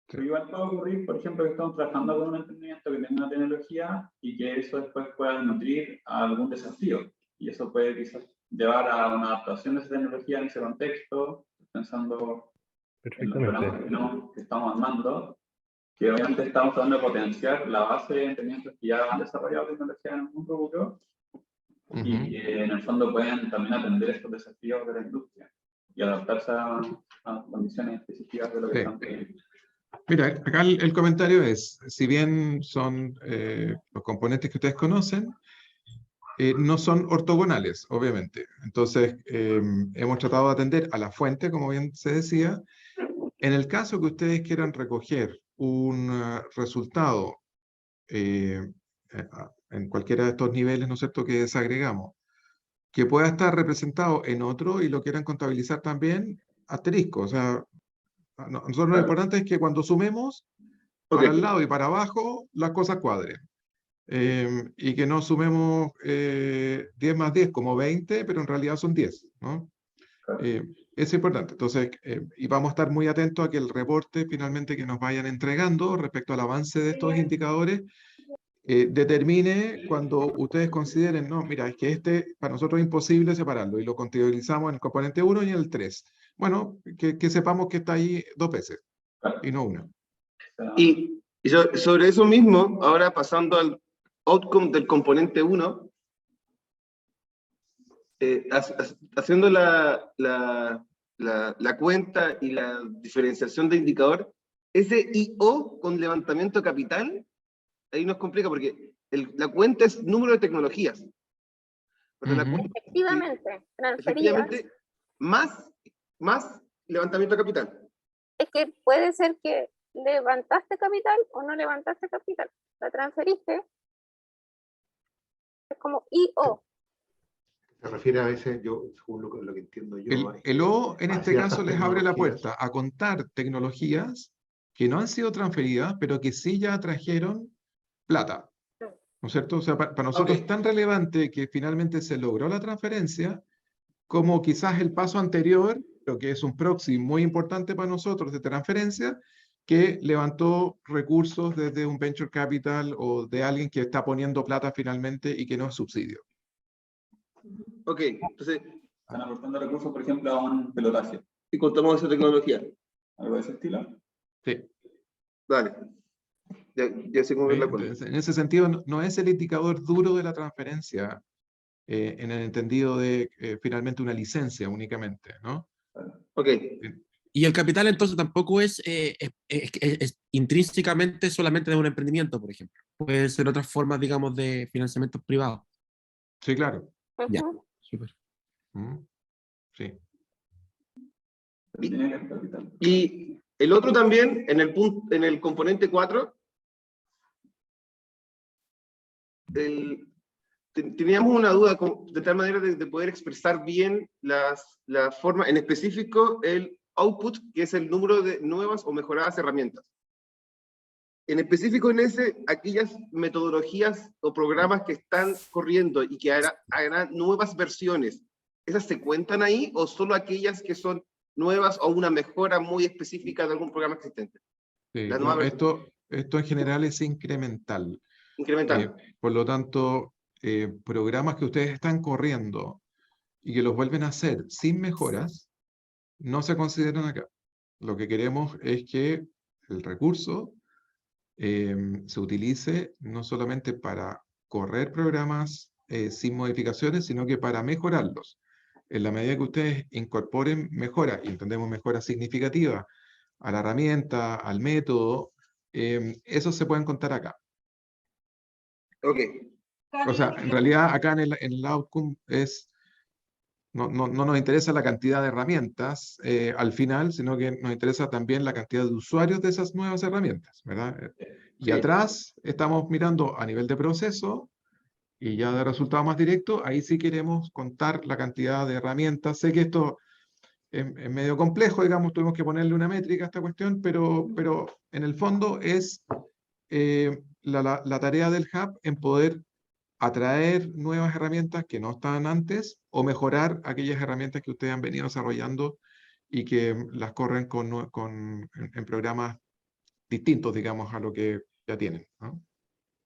Sí. Igual puede ocurrir, por ejemplo, que estamos trabajando con un emprendimiento que tenga una tecnología y que eso después pueda nutrir a algún desafío. Y eso puede quizás llevar a una adaptación de esa tecnología en ese contexto, pensando en los programas que estamos armando, que obviamente estamos tratando de potenciar la base de emprendimientos que ya han desarrollado tecnología en algún rubro y que en el fondo pueden también atender estos desafíos de la industria y adaptarse a condiciones específicas de lo que están pidiendo. Mira, acá el comentario es, si bien son los componentes que ustedes conocen, no son ortogonales, obviamente. Entonces, hemos tratado de atender a la fuente, como bien se decía. En el caso que ustedes quieran recoger un resultado en cualquiera de estos niveles, ¿no es cierto?, que desagregamos, que pueda estar representado en otro y lo quieran contabilizar también, asterisco. O sea, nosotros lo importante es que cuando sumemos, para el lado y para abajo, las cosas cuadren. Y que no sumemos 10 más 10 como 20, pero en realidad son 10, ¿no? Es importante. Entonces, y vamos a estar muy atentos a que el reporte finalmente que nos vayan entregando respecto al avance de estos indicadores determine cuando ustedes consideren, no, mira, es que para nosotros es imposible separarlo y lo contabilizamos en el componente 1 y en el 3. Bueno, que sepamos que está ahí 2 veces y no una. Y sobre eso mismo, ahora pasando al outcome del componente 1, haciendo la cuenta y la diferenciación de indicador, ese IO con levantamiento de capital, ahí nos complica porque la cuenta es número de tecnologías. Pero la cuenta, efectivamente, más levantamiento de capital. Es que puede ser que levantaste capital o no levantaste capital. La transferiste. Es como IO. Se refiere a veces, según lo que entiendo yo. El O en este caso les abre la puerta a contar tecnologías que no han sido transferidas, pero que sí ya trajeron plata. ¿No es cierto? O sea, para nosotros es tan relevante que finalmente se logró la transferencia, como quizás el paso anterior, lo que es un proxy muy importante para nosotros de transferencia, que levantó recursos desde un venture capital o de alguien que está poniendo plata finalmente y que no es subsidio. Ok, entonces... Están aportando recursos, por ejemplo, a un pelotaje. Y contamos esa tecnología. ¿Algo de ese estilo? Sí. Dale. Ya sé cómo ver la cuenta. En ese sentido, no es el indicador duro de la transferencia, en el entendido de finalmente una licencia únicamente, ¿no? Ok. Y el capital entonces tampoco es intrínsecamente solamente de un emprendimiento, por ejemplo. Puede ser otras formas, digamos, de financiamiento privado. Sí, claro. Ya, súper. Sí. Y el otro también, en el componente 4, teníamos una duda de tal manera de poder expresar bien la forma, en específico el output, que es el número de nuevas o mejoradas herramientas. En específico en aquellas metodologías o programas que están corriendo y que harán nuevas versiones, ¿esas se cuentan ahí o solo aquellas que son nuevas o una mejora muy específica de algún programa existente? Sí, no, esto en general es incremental. Incremental. Por lo tanto, programas que ustedes están corriendo y que los vuelven a hacer sin mejoras, no se consideran acá. Lo que queremos es que el recurso se utilice no solamente para correr programas sin modificaciones, sino que para mejorarlos. En la medida que ustedes incorporen mejoras, y entendemos mejoras significativas, a la herramienta, al método, esos se pueden contar acá. Ok. O sea, en realidad acá en el outcome es no nos interesa la cantidad de herramientas al final, sino que nos interesa también la cantidad de usuarios de esas nuevas herramientas, ¿verdad? Y atrás estamos mirando a nivel de proceso y ya de resultado más directo, ahí sí queremos contar la cantidad de herramientas. Sé que esto es medio complejo, digamos, tuvimos que ponerle una métrica a esta cuestión, pero en el fondo es la tarea del Hub en poder atraer nuevas herramientas que no estaban antes o mejorar aquellas herramientas que ustedes han venido desarrollando y que las corren en programas distintos, digamos, a lo que ya tienen, ¿no?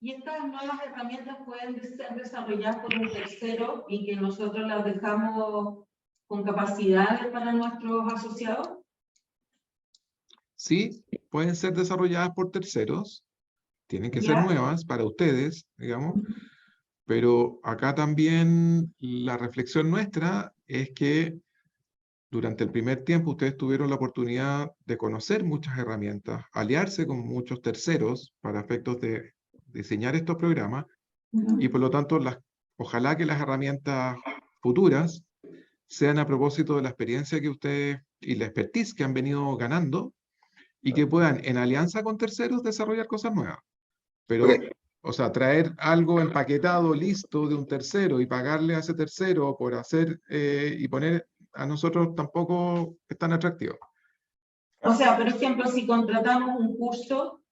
¿Y estas nuevas herramientas pueden ser desarrolladas por un tercero y que nosotros las dejamos con capacidades para nuestros asociados? Sí, pueden ser desarrolladas por terceros, tienen que ser nuevas para ustedes, digamos, pero acá también la reflexión nuestra es que durante el primer tiempo ustedes tuvieron la oportunidad de conocer muchas herramientas, aliarse con muchos terceros para efectos de diseñar estos programas, y por lo tanto ojalá que las herramientas futuras sean a propósito de la experiencia que ustedes y la expertise que han venido ganando y que puedan en alianza con terceros desarrollar cosas nuevas. Pero, o sea, traer algo empaquetado, listo de un tercero y pagarle a ese tercero por hacer y poner a nosotros tampoco es tan atractivo. O sea, por ejemplo, si contratamos un curso,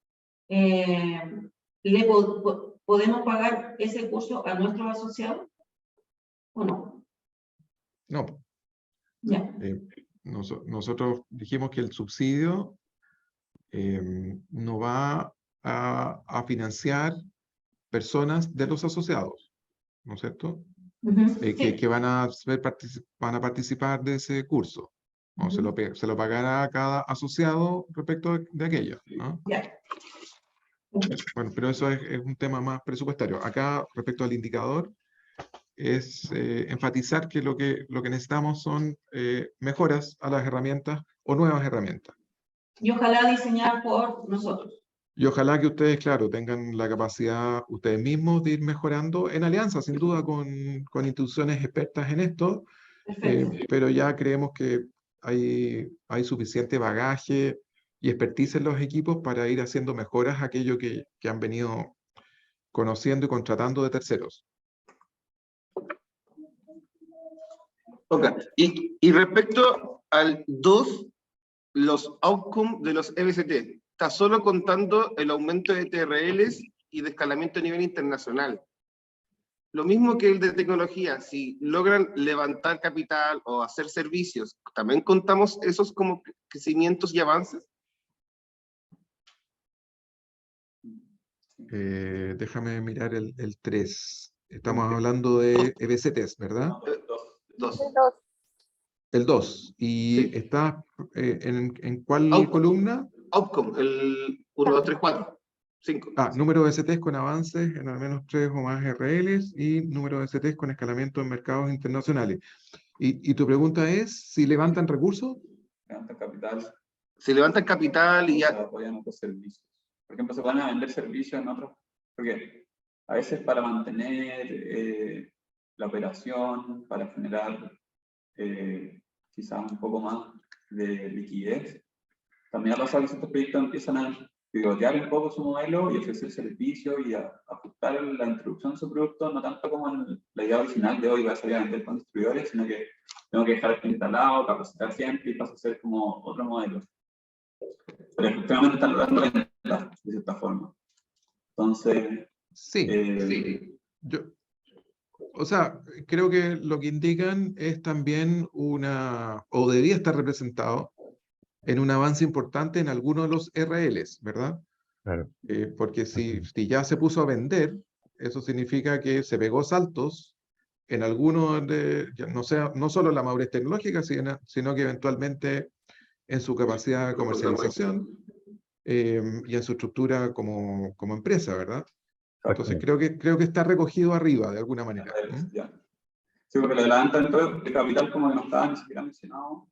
¿podemos pagar ese curso a nuestros asociados o no? No. Ya. Nosotros dijimos que el subsidio no va a financiar personas de los asociados, ¿no es cierto? Que van a participar de ese curso. ¿No? Se lo pagará a cada asociado respecto de aquello, ¿no? Bueno, pero eso es un tema más presupuestario. Acá, respecto al indicador, es enfatizar que lo que necesitamos son mejoras a las herramientas o nuevas herramientas. Y ojalá diseñar por nosotros. Y ojalá que ustedes, claro, tengan la capacidad ustedes mismos de ir mejorando en alianza, sin duda, con instituciones expertas en esto, pero ya creemos que hay suficiente bagaje y expertise en los equipos para ir haciendo mejoras a aquello que han venido conociendo y contratando de terceros. Ok, y respecto al 2, los outcomes de los EBCT, está solo contando el aumento de TRLs y de escalamiento a nivel internacional. Lo mismo que el de tecnología, si logran levantar capital o hacer servicios, ¿también contamos esos como crecimientos y avances? Déjame mirar el 3. Estamos hablando de EBCTs, ¿verdad? 2. El 2. ¿Y está en cuál columna? Outcome, el 1, 2, 3, 4, 5. Número de EBCTs con avances en al menos 3 o más RLs y número de EBCTs con escalamiento en mercados internacionales. ¿Y tu pregunta es si levantan recursos? Levantan capital. Si levantan capital y ya... apoyan otros servicios. Por ejemplo, se van a vender servicios en otros, porque a veces para mantener la operación, para generar quizás un poco más de liquidez, también ha pasado que estos proyectos empiezan a pivotear un poco su modelo y ofrecer servicios y a ajustar la introducción de su producto, no tanto como en la idea original de hoy voy a salir a vender con distribuidores, sino que tengo que dejar esto instalado, capacitar siempre y pasa a ser como otro modelo. Pero efectivamente están logrando venderlas de cierta forma. Entonces... Sí. O sea, creo que lo que indican es también o debería estar representado en un avance importante en algunos de los RLs, ¿verdad? Claro. Porque si ya se puso a vender, eso significa que se pegó saltos en algunos, no solo la madurez tecnológica, sino que eventualmente en su capacidad de comercialización y en su estructura como empresa, ¿verdad? Entonces creo que está recogido arriba de alguna manera. Sí, porque lo levantan de capital como que no estaba ni siquiera mencionado.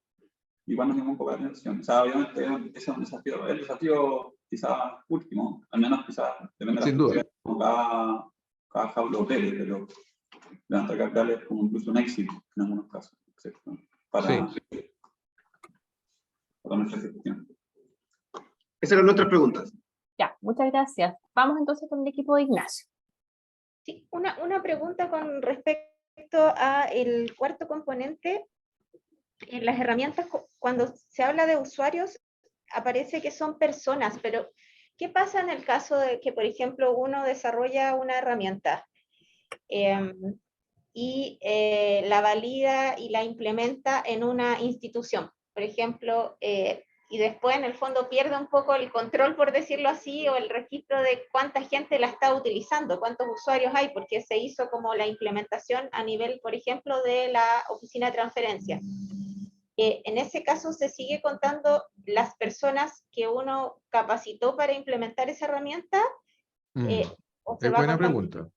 Igual nos llama un poco la atención. O sea, obviamente ese es un desafío. El desafío quizás último, al menos quizás depende de la situación, como cada jaula opere, pero levantar capital es como incluso un éxito en algunos casos. ¿cierto? Para, Sí. para nuestra ejecución. Esas eran nuestras preguntas. Ya, muchas gracias. Vamos entonces con el equipo de Ignacio. Sí, una pregunta con respecto a el cuarto componente. En las herramientas, cuando se habla de usuarios, aparece que son personas, pero ¿qué pasa en el caso de que, por ejemplo, uno desarrolla una herramienta y la valida y la implementa en una institución? Por ejemplo, y después en el fondo pierde un poco el control, por decirlo así, o el registro de cuánta gente la está utilizando, cuántos usuarios hay, porque se hizo como la implementación a nivel, por ejemplo, de la oficina de transferencia. En ese caso se sigue contando las personas que uno capacitó para implementar esa herramienta. ¿O se Es va buena contando? pregunta.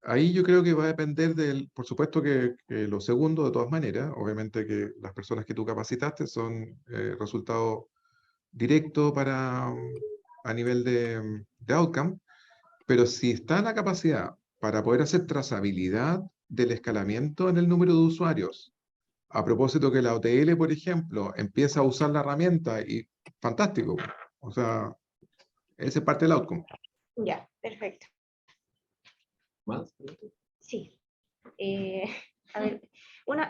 Ahí yo creo que va a depender por supuesto que lo segundo de todas maneras, obviamente que las personas que tú capacitaste son resultado directo a nivel de outcome, pero si está en la capacidad para poder hacer trazabilidad del escalamiento en el número de usuarios, a propósito que la OTL, por ejemplo, empieza a usar la herramienta y fantástico, o sea, esa es parte del outcome. Ya, perfecto. ¿Más? Sí. A ver,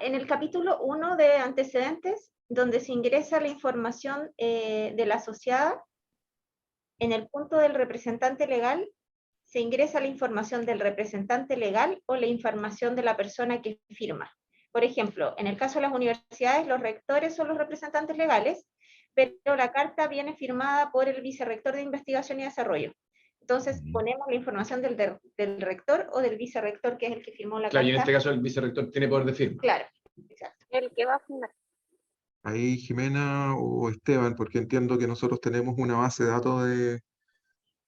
en el capítulo 1 de antecedentes, donde se ingresa la información de la asociada, en el punto del representante legal, se ingresa la información del representante legal o la información de la persona que firma. Por ejemplo, en el caso de las universidades, los rectores son los representantes legales, pero la carta viene firmada por el vicerrector de investigación y desarrollo. Entonces, ponemos la información del rector o del vicerrector, que es el que firmó la Claro, carta. y en este caso el vicerrector tiene poder de firma. Claro, exacto. El que va a firmar. Ahí Jimena o Esteban, porque entiendo que nosotros tenemos una base de datos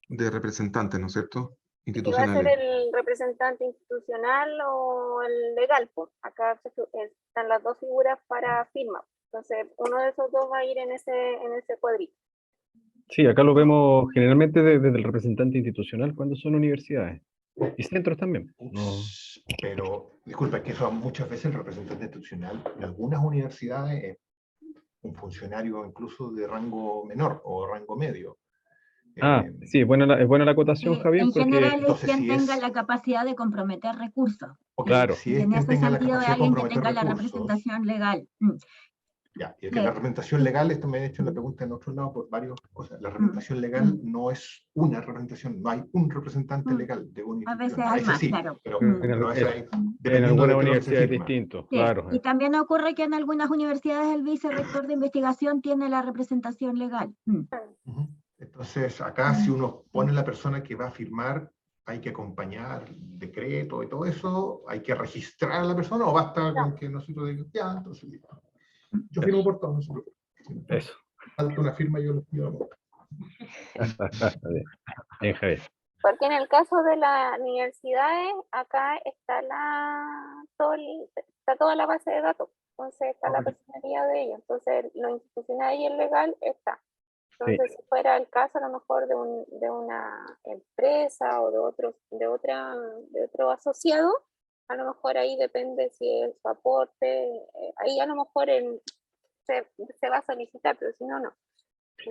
de representantes, ¿no es cierto? Que va a ser Institucionales. el representante institucional o el legal, pues. Acá están las dos figuras para firma. Entonces, uno de esos dos va a ir en ese cuadrito. Sí, acá lo vemos generalmente desde el representante institucional cuando son universidades. Y centros también. No. Pero, disculpa, es que eso muchas veces el representante institucional en algunas universidades es un funcionario incluso de rango menor o rango medio. Sí, es buena la acotación, Javier, En porque... general es Entonces, quien si tenga es- la capacidad de comprometer recursos. Ok, Claro. si Y es en quien ese tenga la sentido es capacidad de alguien que comprometer tenga la recursos, representación legal. ya, y es que la representación legal, esto me han hecho la pregunta en otro lado por varias cosas. La representación legal no es una representación, no hay un representante legal de una A veces institución. A hay veces más, sí, claro. pero esa es En dependiendo de algunas qué es lo que se universidades firma. distinto, Sí, claro. y también ocurre que en algunas universidades el vicerrector de investigación tiene la representación legal. Ujú. Entonces, acá si uno pone la persona que va a firmar, hay que acompañar el decreto y todo eso, hay que registrar a la persona o basta con que nosotros digamos, ya, entonces listo. Yo firmo por todo, no se preocupe. Eso. Falta una firma y yo lo pido. Bien, Javier. Porque en el caso de las universidades, acá está está toda la base de datos. Entonces está la personalidad de ellos. Entonces lo institucional y el legal está. Entonces, si fuera el caso a lo mejor de una empresa o de otro asociado, a lo mejor ahí depende si es su aporte, ahí a lo mejor se va a solicitar, pero si no, no.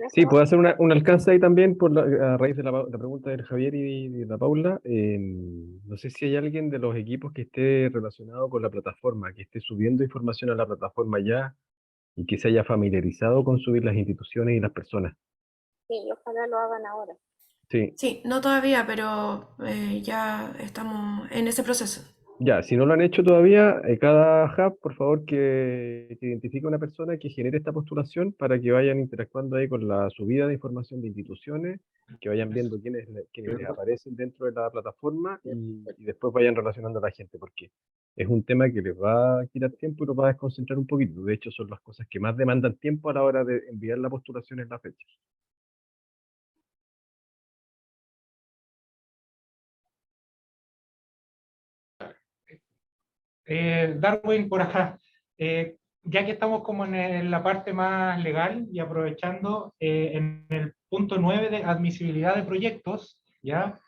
Sí, puedo hacer un alcance ahí también a raíz de la pregunta de Javier y de la Paula. No sé si hay alguien de los equipos que esté relacionado con la plataforma, que esté subiendo información a la plataforma ya y que se haya familiarizado con subir las instituciones y las personas. Sí, ojalá lo hagan ahora. Sí. Sí, no todavía, pero ya estamos en ese proceso. Ya, si no lo han hecho todavía, cada hub, por favor, que identifique una persona que genere esta postulación para que vayan interactuando ahí con la subida de información de instituciones, que vayan viendo quiénes les aparecen dentro de la plataforma y después vayan relacionando a la gente, porque es un tema que les va a quitar tiempo y los va a desconcentrar un poquito. De hecho, son las cosas que más demandan tiempo a la hora de enviar la postulación en la fecha. Darwin, por acá. Ya que estamos como en la parte más legal y aprovechando en el punto 9 de admisibilidad de proyectos, ¿ya?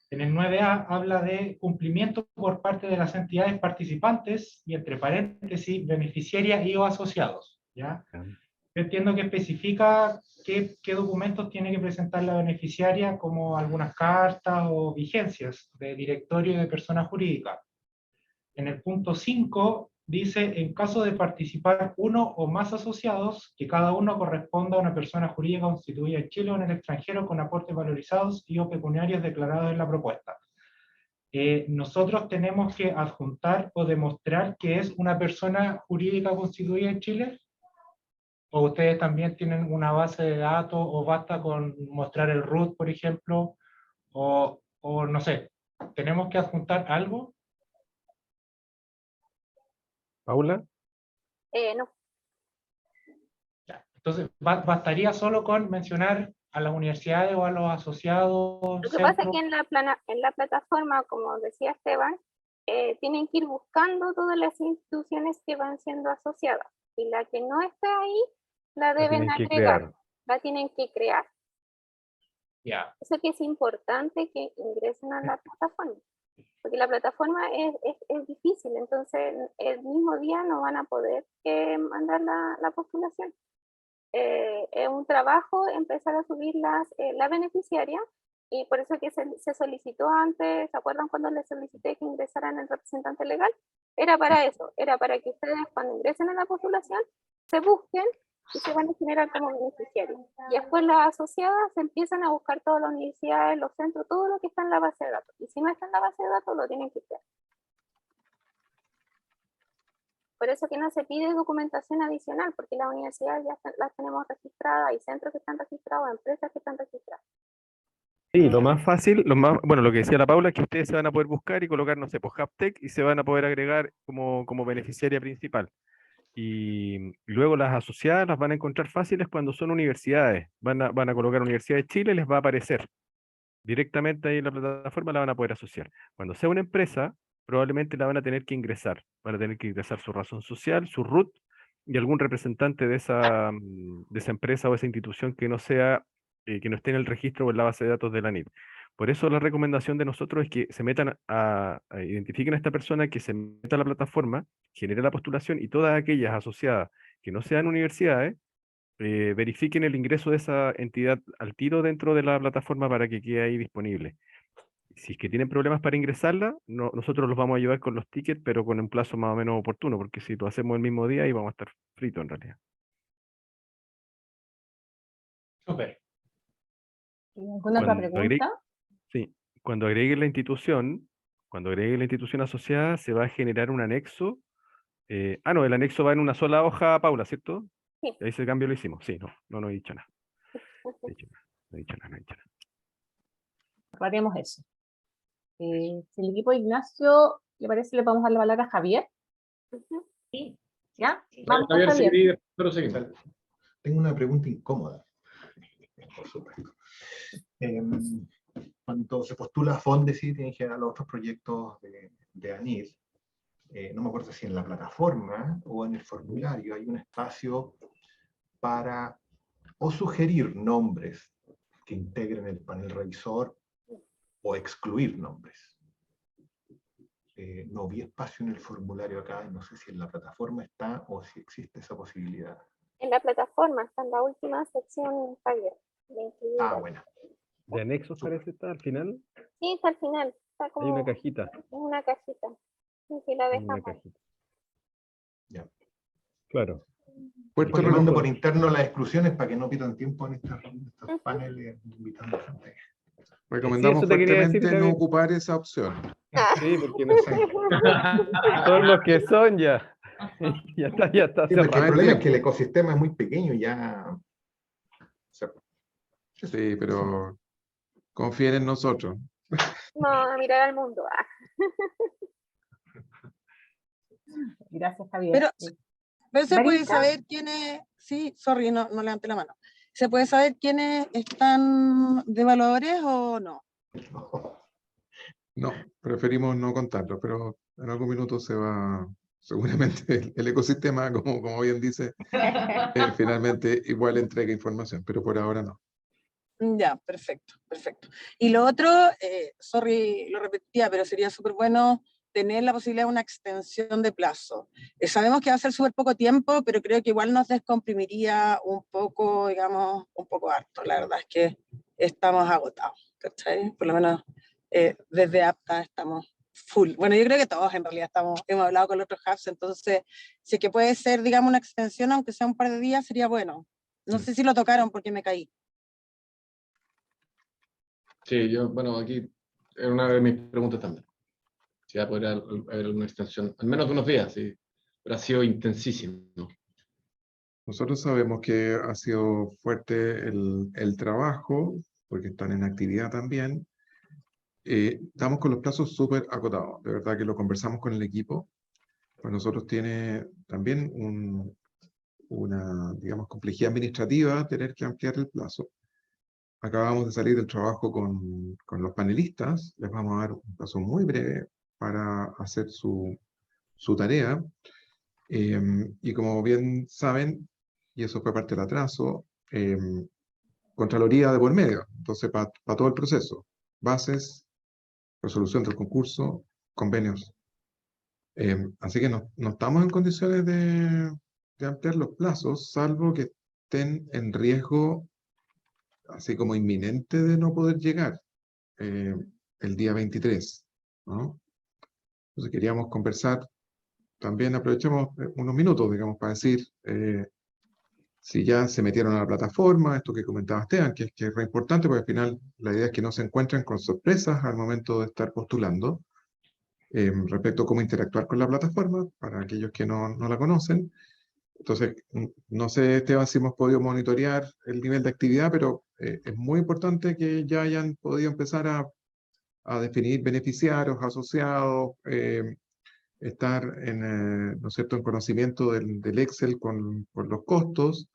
En el 9A habla de cumplimiento por parte de las entidades participantes y entre paréntesis beneficiarias y o asociados, ¿ya? Yo entiendo que especifica qué documentos tiene que presentar la beneficiaria, como algunas cartas o vigencias de directorio y de persona jurídica. En el punto 5 dice, en caso de participar uno o más asociados, que cada uno corresponda a una persona jurídica constituida en Chile o en el extranjero con aportes valorizados y o pecuniarios declarados en la propuesta. Nosotros tenemos que adjuntar o demostrar que es una persona jurídica constituida en Chile. ¿O ustedes también tienen una base de datos, o basta con mostrar el root, por ejemplo? O no sé, ¿tenemos que adjuntar algo? ¿Paula? No. Ya. Entonces, ¿bastaría solo con mencionar a las universidades o a los asociados? Lo que pasa es que en la plataforma, como decía Esteban, tienen que ir buscando todas las instituciones que van siendo asociadas. Y la que no está ahí, la deben agregar, la tienen que crear. Yeah. Eso que es importante que ingresen a la plataforma, porque la plataforma es difícil, entonces el mismo día no van a poder mandar la postulación. Es un trabajo empezar a subir la beneficiaria, y por eso que se solicitó antes. ¿Se acuerdan cuando les solicité que ingresaran el representante legal? Era para eso, era para que ustedes cuando ingresen a la postulación se busquen y se van a generar como beneficiarios. Y después las asociadas empiezan a buscar todas las universidades, los centros, todo lo que está en la base de datos. Y si no está en la base de datos, lo tienen que crear. Por eso que no se pide documentación adicional, porque las universidades ya las tenemos registradas, hay centros que están registrados, empresas que están registradas. Sí, lo más fácil, bueno, lo que decía la Paula es que ustedes se van a poder buscar y colocar, no sé, pues Haptech, y se van a poder agregar como beneficiaria principal. Y luego las asociadas las van a encontrar fáciles cuando son universidades. Van a colocar Universidad de Chile y les va a aparecer directamente ahí en la plataforma, la van a poder asociar. Cuando sea una empresa, probablemente la van a tener que ingresar. Van a tener que ingresar su razón social, su RUT, y algún representante de esa empresa o esa institución que no sea, que no esté en el registro o en la base de datos de la ANIT. Por eso la recomendación de nosotros es que se metan identifiquen a esta persona, que se meta a la plataforma, genere la postulación, y todas aquellas asociadas que no sean universidades, verifiquen el ingreso de esa entidad al tiro dentro de la plataforma para que quede ahí disponible. Si es que tienen problemas para ingresarla, nosotros los vamos a ayudar con los tickets, pero con un plazo más o menos oportuno, porque si lo hacemos el mismo día, ahí vamos a estar fritos en realidad. Súper. ¿Alguna otra pregunta? Sí, cuando agreguen la institución asociada, se va a generar un anexo. No, el anexo va en una sola hoja, Paula, ¿cierto? Sí. Ese cambio lo hicimos, sí, no he dicho nada. No he dicho nada. Haremos eso. Si el equipo de Ignacio, ¿le parece? Le podemos dar la palabra a Javier. Sí. ¿Ya? Sí. Vamos con Javier. Tengo una pregunta incómoda, por supuesto. Cuando se postula a Fondesit en general a otros proyectos de ANID, no me acuerdo si en la plataforma o en el formulario hay un espacio para o sugerir nombres que integren el panel revisor o excluir nombres. No vi espacio en el formulario acá, no sé si en la plataforma está o si existe esa posibilidad. En la plataforma está en la última sección, Javier. Bueno. ¿De anexos parece está al final? Sí, está al final. Está como hay una cajita. En una cajita. Sí, la dejamos. Ya. Claro. Pues mando por interno las exclusiones para que no pierdan tiempo en estos paneles invitando gente. Recomendamos fuertemente no ocupar esa opción. Sí, porque no sé. Son los que son ya. Ya está Sí, el problema es que el ecosistema es muy pequeño y ya. Sí, pero confíen en nosotros. No, a mirar al mundo. Gracias, Javier. Pero se puede saber quiénes, sí, sorry, no levanté la mano. ¿Se puede saber quiénes están de evaluadores o no? No, preferimos no contarlo, pero en algún minuto se va, seguramente el ecosistema, como bien dice, finalmente igual entrega información, pero por ahora no. Ya, perfecto, perfecto. Y lo otro, sorry, lo repetía, pero sería súper bueno tener la posibilidad de una extensión de plazo. Sabemos que va a ser súper poco tiempo, pero creo que igual nos descomprimiría un poco, digamos, un poco harto. La verdad es que estamos agotados, ¿cachai? Por lo menos desde APTA estamos full. Bueno, yo creo que todos en realidad hemos hablado con los otros hubs, entonces, si es que puede ser, digamos, una extensión, aunque sea un par de días, sería bueno. No sé si lo tocaron porque me caí. Sí, yo, bueno, aquí era una de mis preguntas también. Si va a poder haber una extensión, al menos de unos días, sí, pero ha sido intensísimo. Nosotros sabemos que ha sido fuerte el trabajo, porque están en actividad también. Estamos con los plazos súper acotados. De verdad que lo conversamos con el equipo. Pues nosotros tiene también una, digamos, complejidad administrativa tener que ampliar el plazo. Acabamos de salir del trabajo con los panelistas. Les vamos a dar un plazo muy breve para hacer su tarea. Y como bien saben, y eso fue parte del atraso, Contraloría de por medio. Entonces, para todo el proceso, bases, resolución del concurso, convenios. Así que no estamos en condiciones de ampliar los plazos, salvo que estén en riesgo, así como inminente, de no poder llegar el día 23, ¿no? Entonces queríamos conversar, también aprovechemos unos minutos, digamos, para decir si ya se metieron a la plataforma, esto que comentaba Esteban, que es re importante, porque al final la idea es que no se encuentren con sorpresas al momento de estar postulando, respecto a cómo interactuar con la plataforma, para aquellos que no la conocen. Entonces, no sé, Esteban, si hemos podido monitorear el nivel de actividad, pero es muy importante que ya hayan podido empezar a definir beneficiarios, asociados, estar ¿no es cierto?, en conocimiento del Excel con los costos,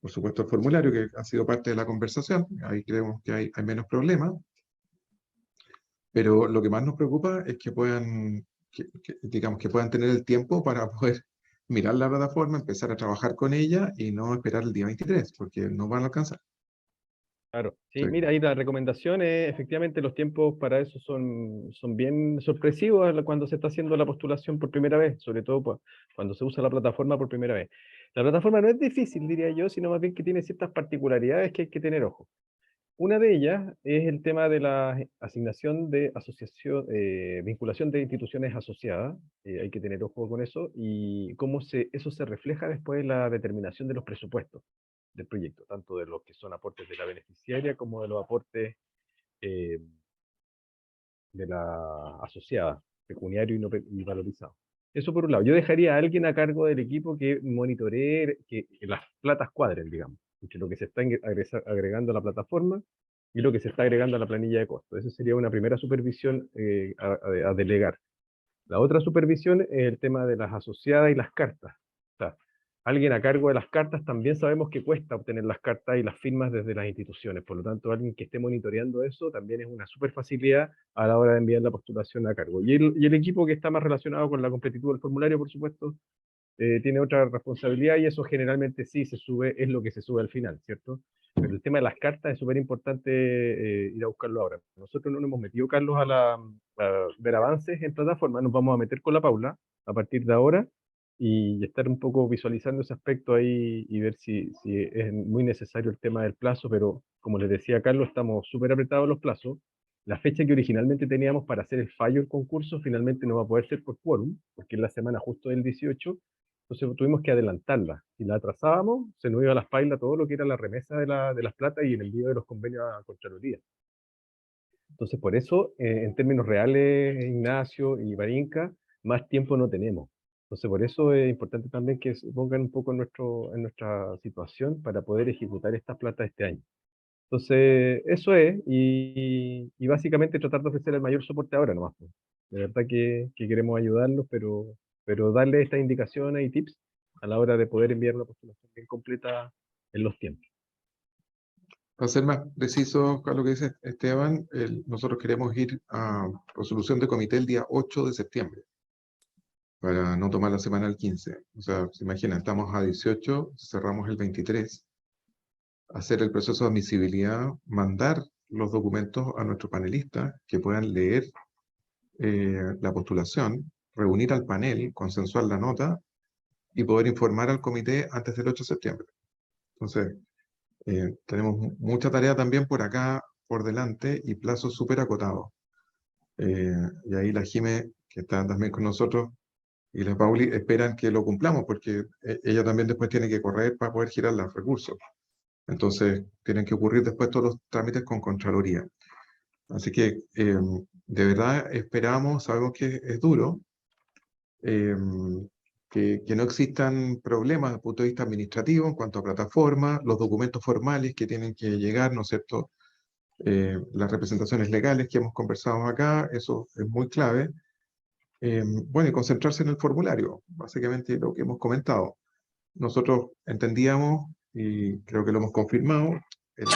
por supuesto el formulario que ha sido parte de la conversación, ahí creemos que hay menos problemas, pero lo que más nos preocupa es que puedan, digamos, que puedan tener el tiempo para poder mirar la plataforma, empezar a trabajar con ella y no esperar el día 23, porque no van a alcanzar. Claro, sí, Sí. mira, ahí la recomendación es, efectivamente, los tiempos para eso son bien sorpresivos cuando se está haciendo la postulación por primera vez, sobre todo cuando se usa la plataforma por primera vez. La plataforma no es difícil, diría yo, sino más bien que tiene ciertas particularidades que hay que tener ojo. Una de ellas es el tema de la asignación de asociación, vinculación de instituciones asociadas, hay que tener ojo con eso, y cómo eso se refleja después en la determinación de los presupuestos del proyecto, tanto de los que son aportes de la beneficiaria como de los aportes de la asociada, pecuniario y valorizado. Eso por un lado. Yo dejaría a alguien a cargo del equipo que monitoree que las platas cuadren, digamos, entre lo que se está agregando a la plataforma y lo que se está agregando a la planilla de costos. Esa sería una primera supervisión a delegar. La otra supervisión es el tema de las asociadas y las cartas. O sea, alguien a cargo de las cartas, también sabemos que cuesta obtener las cartas y las firmas desde las instituciones. Por lo tanto, alguien que esté monitoreando eso también es una súper facilidad a la hora de enviar la postulación a cargo. Y el equipo que está más relacionado con la completitud del formulario, por supuesto, tiene otra responsabilidad y eso generalmente sí se sube, es lo que se sube al final, ¿cierto? Pero el tema de las cartas es súper importante ir a buscarlo ahora. Nosotros no nos hemos metido, Carlos, a ver avances en plataforma, nos vamos a meter con la Paula a partir de ahora y estar un poco visualizando ese aspecto ahí y ver si es muy necesario el tema del plazo, pero como les decía Carlos, estamos súper apretados los plazos. La fecha que originalmente teníamos para hacer el fallo del concurso finalmente no va a poder ser por quórum, porque es la semana justo del 18, entonces tuvimos que adelantarla. Si la atrasábamos, se nos iba a las pailas todo lo que era la remesa de las platas y el envío de los convenios a Contraloría. Entonces, por eso, en términos reales, Ignacio y Barinca, más tiempo no tenemos. Entonces, por eso es importante también que se pongan un poco en nuestra situación para poder ejecutar estas platas este año. Entonces, eso es, y básicamente tratar de ofrecer el mayor soporte ahora nomás. Pues. De verdad que queremos ayudarlos, pero darle estas indicaciones y tips a la hora de poder enviar una postulación bien completa en los tiempos. Para ser más preciso con lo que dice Esteban, nosotros queremos ir a resolución de comité el día 8 de septiembre, para no tomar la semana del 15. O sea, se imaginan, estamos a 18, cerramos el 23. hacer el proceso de admisibilidad, mandar los documentos a nuestros panelistas que puedan leer la postulación, reunir al panel, consensuar la nota y poder informar al comité antes del 8 de septiembre. Entonces, tenemos mucha tarea también por acá, por delante, y plazos súper acotados. Y ahí la Jime, que está también con nosotros, y la Pauli esperan que lo cumplamos, porque ella también después tiene que correr para poder girar los recursos. Entonces, tienen que ocurrir después todos los trámites con Contraloría. Así que, de verdad, esperamos, sabemos que es duro, que no existan problemas desde el punto de vista administrativo en cuanto a plataforma, los documentos formales que tienen que llegar, ¿no es cierto? Las representaciones legales que hemos conversado acá, eso es muy clave. Bueno, y concentrarse en el formulario, básicamente lo que hemos comentado. Nosotros entendíamos, y creo que lo hemos confirmado, el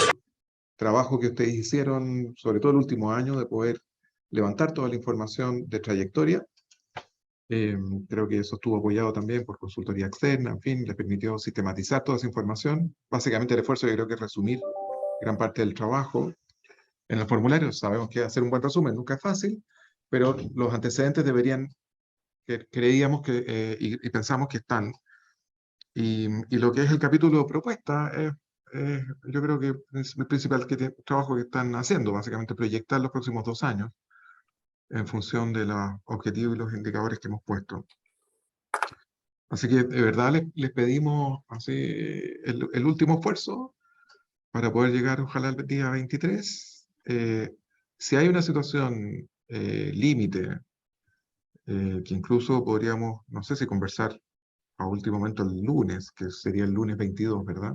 trabajo que ustedes hicieron, sobre todo el último año, de poder levantar toda la información de trayectoria. Creo que eso estuvo apoyado también por consultoría externa, en fin, les permitió sistematizar toda esa información. Básicamente el esfuerzo yo creo que es resumir gran parte del trabajo en el formulario. Sabemos que hacer un buen resumen nunca es fácil, pero los antecedentes deberían, creíamos que, y pensamos que están. Y lo que es el capítulo de propuesta, yo creo que es el principal trabajo que están haciendo, básicamente proyectar los próximos 2 años en función de los objetivos y los indicadores que hemos puesto. Así que de verdad les pedimos así, el último esfuerzo para poder llegar ojalá el día 23. Si hay una situación límite, que incluso podríamos, no sé si conversar a último momento el lunes, que sería el lunes 22, ¿verdad?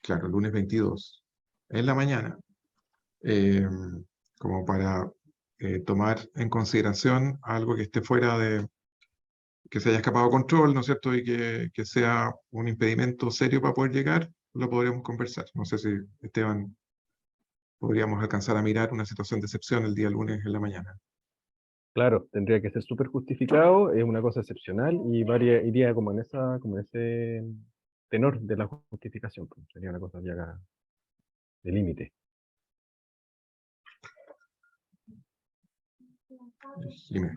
Claro, el lunes 22, en la mañana, como para tomar en consideración algo que esté fuera de, que se haya escapado de control, ¿no es cierto? Y que sea un impedimento serio para poder llegar, lo podríamos conversar. No sé si, Esteban, podríamos alcanzar a mirar una situación de excepción el día lunes en la mañana. Claro, tendría que ser súper justificado, es una cosa excepcional y iría como en ese tenor de la justificación, pues, sería una cosa ya de límite. Jimena.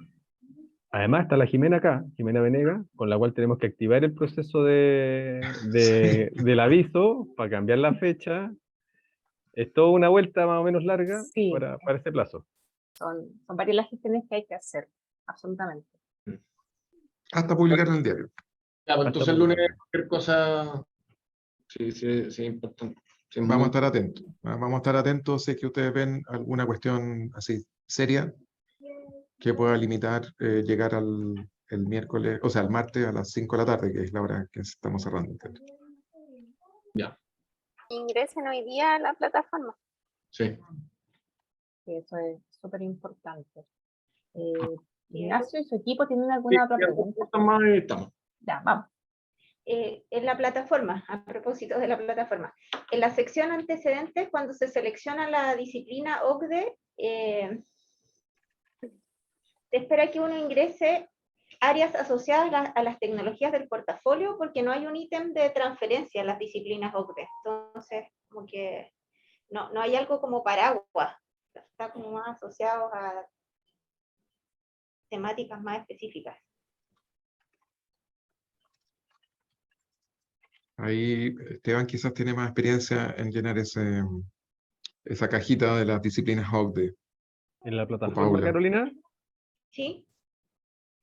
Además está la Jimena acá, Jimena Venega, con la cual tenemos que activar el proceso del aviso para cambiar la fecha. Es toda una vuelta más o menos larga Sí. para ese plazo. Son varias las gestiones que hay que hacer, absolutamente. Hasta publicar en el diario. Ya, pues Hasta entonces el lunes publicar. cualquier cosa, sí, importante. Sí, Vamos a estar atentos. Vamos a estar atentos si es que ustedes ven alguna cuestión así seria que pueda limitar llegar el miércoles, o sea, el martes a las 5 de la tarde, que es la hora que estamos cerrando. Ya. Ingresen hoy día a la plataforma. Sí. Sí, eso es súper importante. Ignacio y su equipo tienen alguna otra pregunta. Ya, vamos. En la plataforma, a propósito de la plataforma, en la sección antecedentes, cuando se selecciona la disciplina OCDE, se espera que uno ingrese áreas asociadas a las tecnologías del portafolio, porque no hay un ítem de transferencia en las disciplinas OCDE. Entonces, como que no hay algo como paraguas, está como más asociado a temáticas más específicas. Ahí Esteban quizás tiene más experiencia en llenar esa cajita de las disciplinas OCDE. ¿En la plataforma, Paula? Carolina? Sí.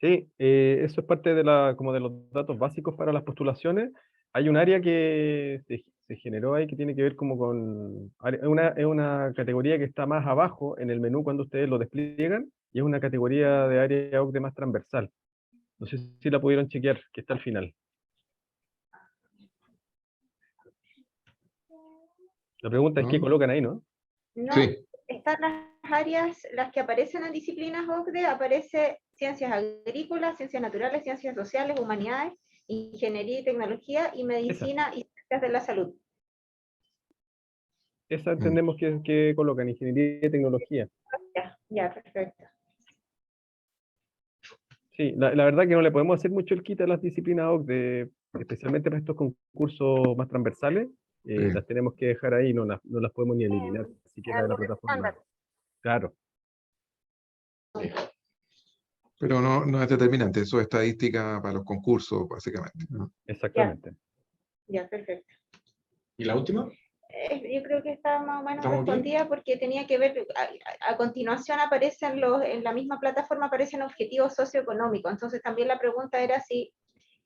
Sí, eso es parte de como de los datos básicos para las postulaciones. Hay un área que se generó ahí que tiene que ver como con... Es una categoría que está más abajo en el menú cuando ustedes lo despliegan, y es una categoría de área OCDE más transversal. No sé si la pudieron chequear, que está al final. La pregunta es qué colocan ahí, ¿no? No, Sí. están las áreas, las que aparecen en disciplinas OCDE, aparece ciencias agrícolas, ciencias naturales, ciencias sociales, humanidades, ingeniería y tecnología, y medicina y ciencias de la salud. Esa entendemos que colocan, ingeniería y tecnología. Ya, perfecto. Sí, la verdad que no le podemos hacer mucho el quite a las disciplinas OCDE, especialmente para estos concursos más transversales, las tenemos que dejar ahí, no las podemos ni eliminar siquiera de la plataforma. Claro. Pero no es determinante, eso es estadística para los concursos, básicamente, ¿no? Exactamente. Ya, perfecto. ¿Y la última? Yo creo que está más o menos ¿Estamos bien? respondida porque tenía que ver, a continuación aparecen en la misma plataforma aparecen objetivos socioeconómicos, entonces también la pregunta era si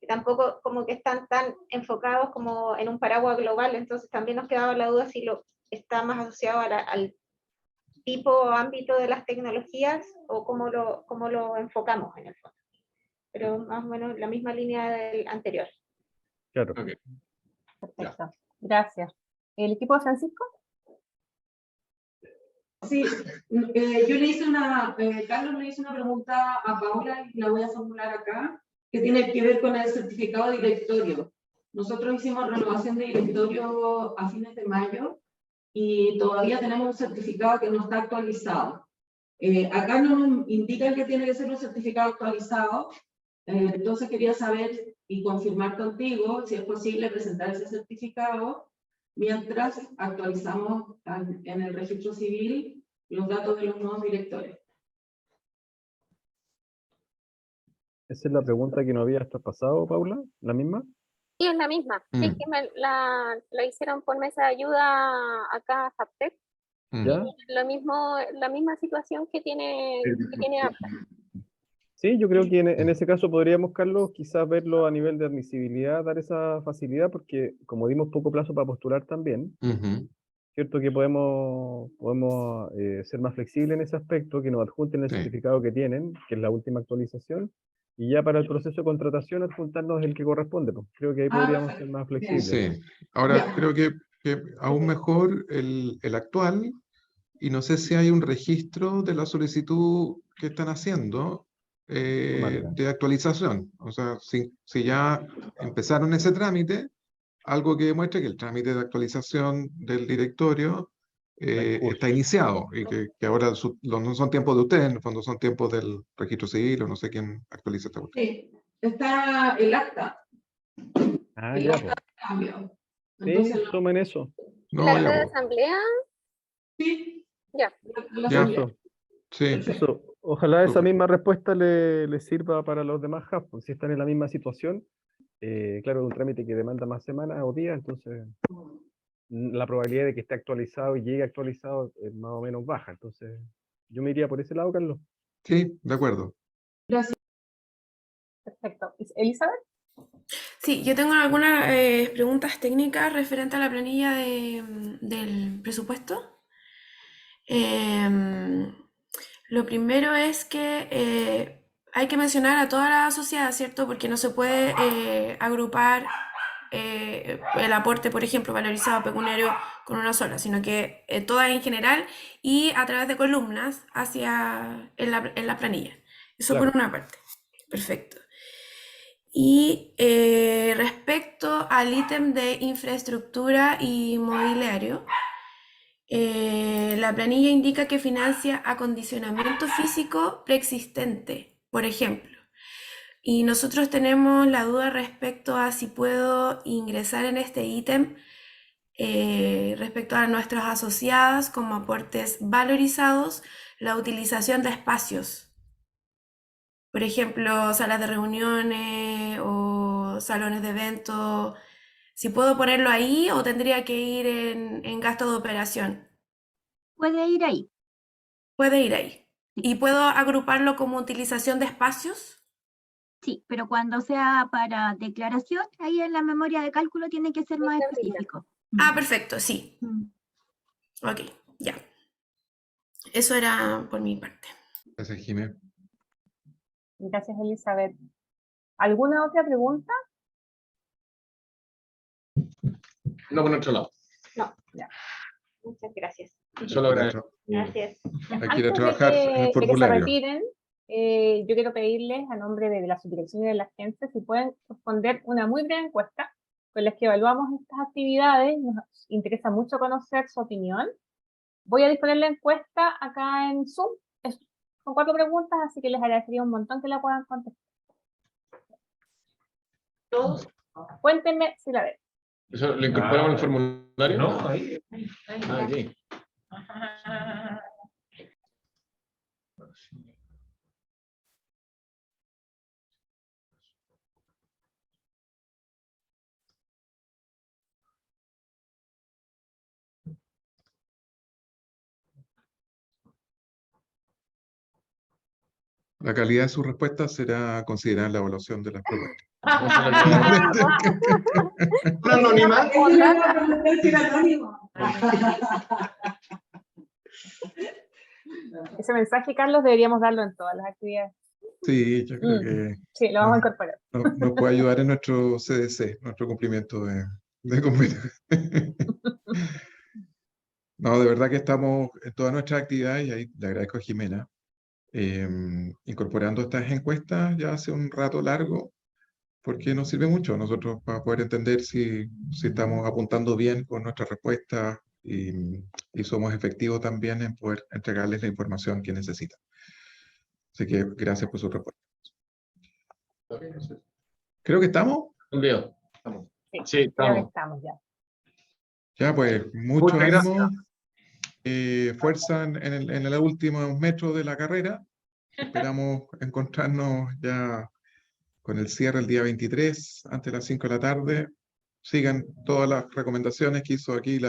tampoco como que están tan enfocados como en un paraguas global, entonces también nos quedaba la duda si está más asociado al tipo o ámbito de las tecnologías o cómo lo enfocamos en el fondo. Pero más o menos la misma línea del anterior. Claro. Okay. Perfecto. Gracias. ¿El equipo de Francisco? Sí, yo le hice Carlos le hizo una pregunta a Paula y la voy a formular acá, que tiene que ver con el certificado de directorio. Nosotros hicimos renovación de directorio a fines de mayo y todavía tenemos un certificado que no está actualizado. Acá no nos indica que tiene que ser un certificado actualizado, entonces quería saber y confirmar contigo si es posible presentar ese certificado mientras actualizamos en el registro civil los datos de los nuevos directores. Esa es la pregunta que no había traspasado, Paula, ¿la misma? Sí, es la misma. Sí, que la hicieron por mesa de ayuda acá a Zaptec. ¿Ya? Lo mismo, la misma situación que tiene APTA. Sí, yo creo que en ese caso podríamos, Carlos, quizás verlo a nivel de admisibilidad, dar esa facilidad, porque como dimos poco plazo para postular también, cierto que podemos ser más flexibles en ese aspecto, que nos adjunten el certificado que tienen, que es la última actualización, y ya para el proceso de contratación adjuntarnos el que corresponde. Pues. Creo que ahí podríamos ser más flexibles. Sí, ahora creo que aún mejor el actual, y no sé si hay un registro de la solicitud que están haciendo de actualización. O sea, si ya empezaron ese trámite, algo que demuestre que el trámite de actualización del directorio está iniciado y que ahora no son tiempos de ustedes, en el fondo son tiempos del registro civil o no sé quién actualiza esta cuestión. Sí, está el acta. Ah, el ya, acta pues. de cambio. Sí, Entonces, tomen eso. ¿La acta de asamblea? Sí. Ya. Ya, eso. Sí. Eso. Ojalá esa misma respuesta le sirva para los demás hubs, pues, si están en la misma situación. Claro, es un trámite que demanda más semanas o días, entonces la probabilidad de que esté actualizado y llegue actualizado es más o menos baja. Entonces, yo me iría por ese lado, Carlos. Sí, de acuerdo. Gracias. Perfecto. ¿Elizabeth? Sí, yo tengo algunas preguntas técnicas referente a la planilla del presupuesto. Lo primero es que hay que mencionar a toda la sociedad, ¿cierto? Porque no se puede agrupar el aporte, por ejemplo, valorizado pecuniario con una sola, sino que todas en general y a través de columnas en la planilla. Eso por una parte. Perfecto. Y respecto al ítem de infraestructura y mobiliario, la planilla indica que financia acondicionamiento físico preexistente, por ejemplo. Y nosotros tenemos la duda respecto a si puedo ingresar en este ítem respecto a nuestras asociadas como aportes valorizados, la utilización de espacios. Por ejemplo, salas de reuniones o salones de eventos. Si puedo ponerlo ahí o tendría que ir en gasto de operación. Puede ir ahí. Puede ir ahí. ¿Y puedo agruparlo como utilización de espacios? Sí, pero cuando sea para declaración, ahí en la memoria de cálculo tiene que ser más específico. Ah, perfecto, sí. Ok, ya. Eso era por mi parte. Gracias, Jimé. Gracias, Elizabeth. ¿Alguna otra pregunta? No, por nuestro lado. No, ya. Muchas gracias. Solo agradecer. Gracias. Hay que ir a Antes trabajar en el de que se formulario. retiren, yo quiero pedirles a nombre de la subdirección y de la agencia si pueden responder una muy breve encuesta con las que evaluamos estas actividades. Nos interesa mucho conocer su opinión. Voy a disponer la encuesta acá en Zoom. Son 4 preguntas, así que les agradecería un montón que la puedan contestar. ¿Todos? Cuéntenme si la ven. ¿Eso lo incorporamos en el formulario? No, ahí. Ah, aquí. La calidad de sus respuestas será considerada en la evaluación de las propuestas. Anónima. Ese mensaje, Carlos, deberíamos darlo en todas las actividades. Sí, yo creo que Sí, lo vamos a incorporar. nos puede ayudar en nuestro CDC, nuestro cumplimiento de convenio. No, de verdad que estamos en todas nuestras actividades, y ahí le agradezco a Jimena, incorporando estas encuestas ya hace un rato largo, porque nos sirve mucho a nosotros para poder entender si estamos apuntando bien con nuestras respuestas y somos efectivos también en poder entregarles la información que necesitan. Así que gracias por su respuesta. Creo que estamos. Envío. Sí, Creo que estamos. estamos ya. Ya, pues, mucho Muchas ánimo, fuerza en el último metro de la carrera. Esperamos encontrarnos ya con el cierre el día 23, antes de las 5 de la tarde. Sigan todas las recomendaciones que hizo aquí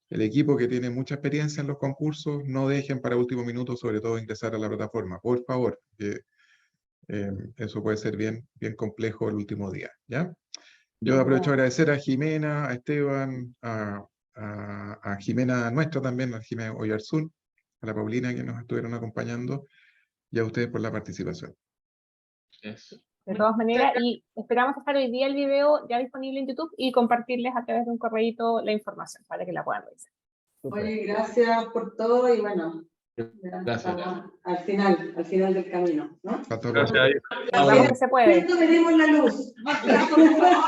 el equipo, que tiene mucha experiencia en los concursos. No dejen para último minuto, sobre todo, ingresar a la plataforma, por favor, que eso puede ser bien complejo el último día, ¿ya? Yo aprovecho a agradecer a Jimena, a Esteban, a Jimena nuestra también, a Jimena Oyarzún, a la Paulina, que nos estuvieron acompañando, y a ustedes por la participación. De todas maneras, y esperamos dejar hoy día el video ya disponible en YouTube y compartirles a través de un correíto la información para que la puedan revisar. Oye, gracias por todo y bueno, Gracias. al final del camino, ¿no? Gracias. Vamos que se puede. Veremos la luz.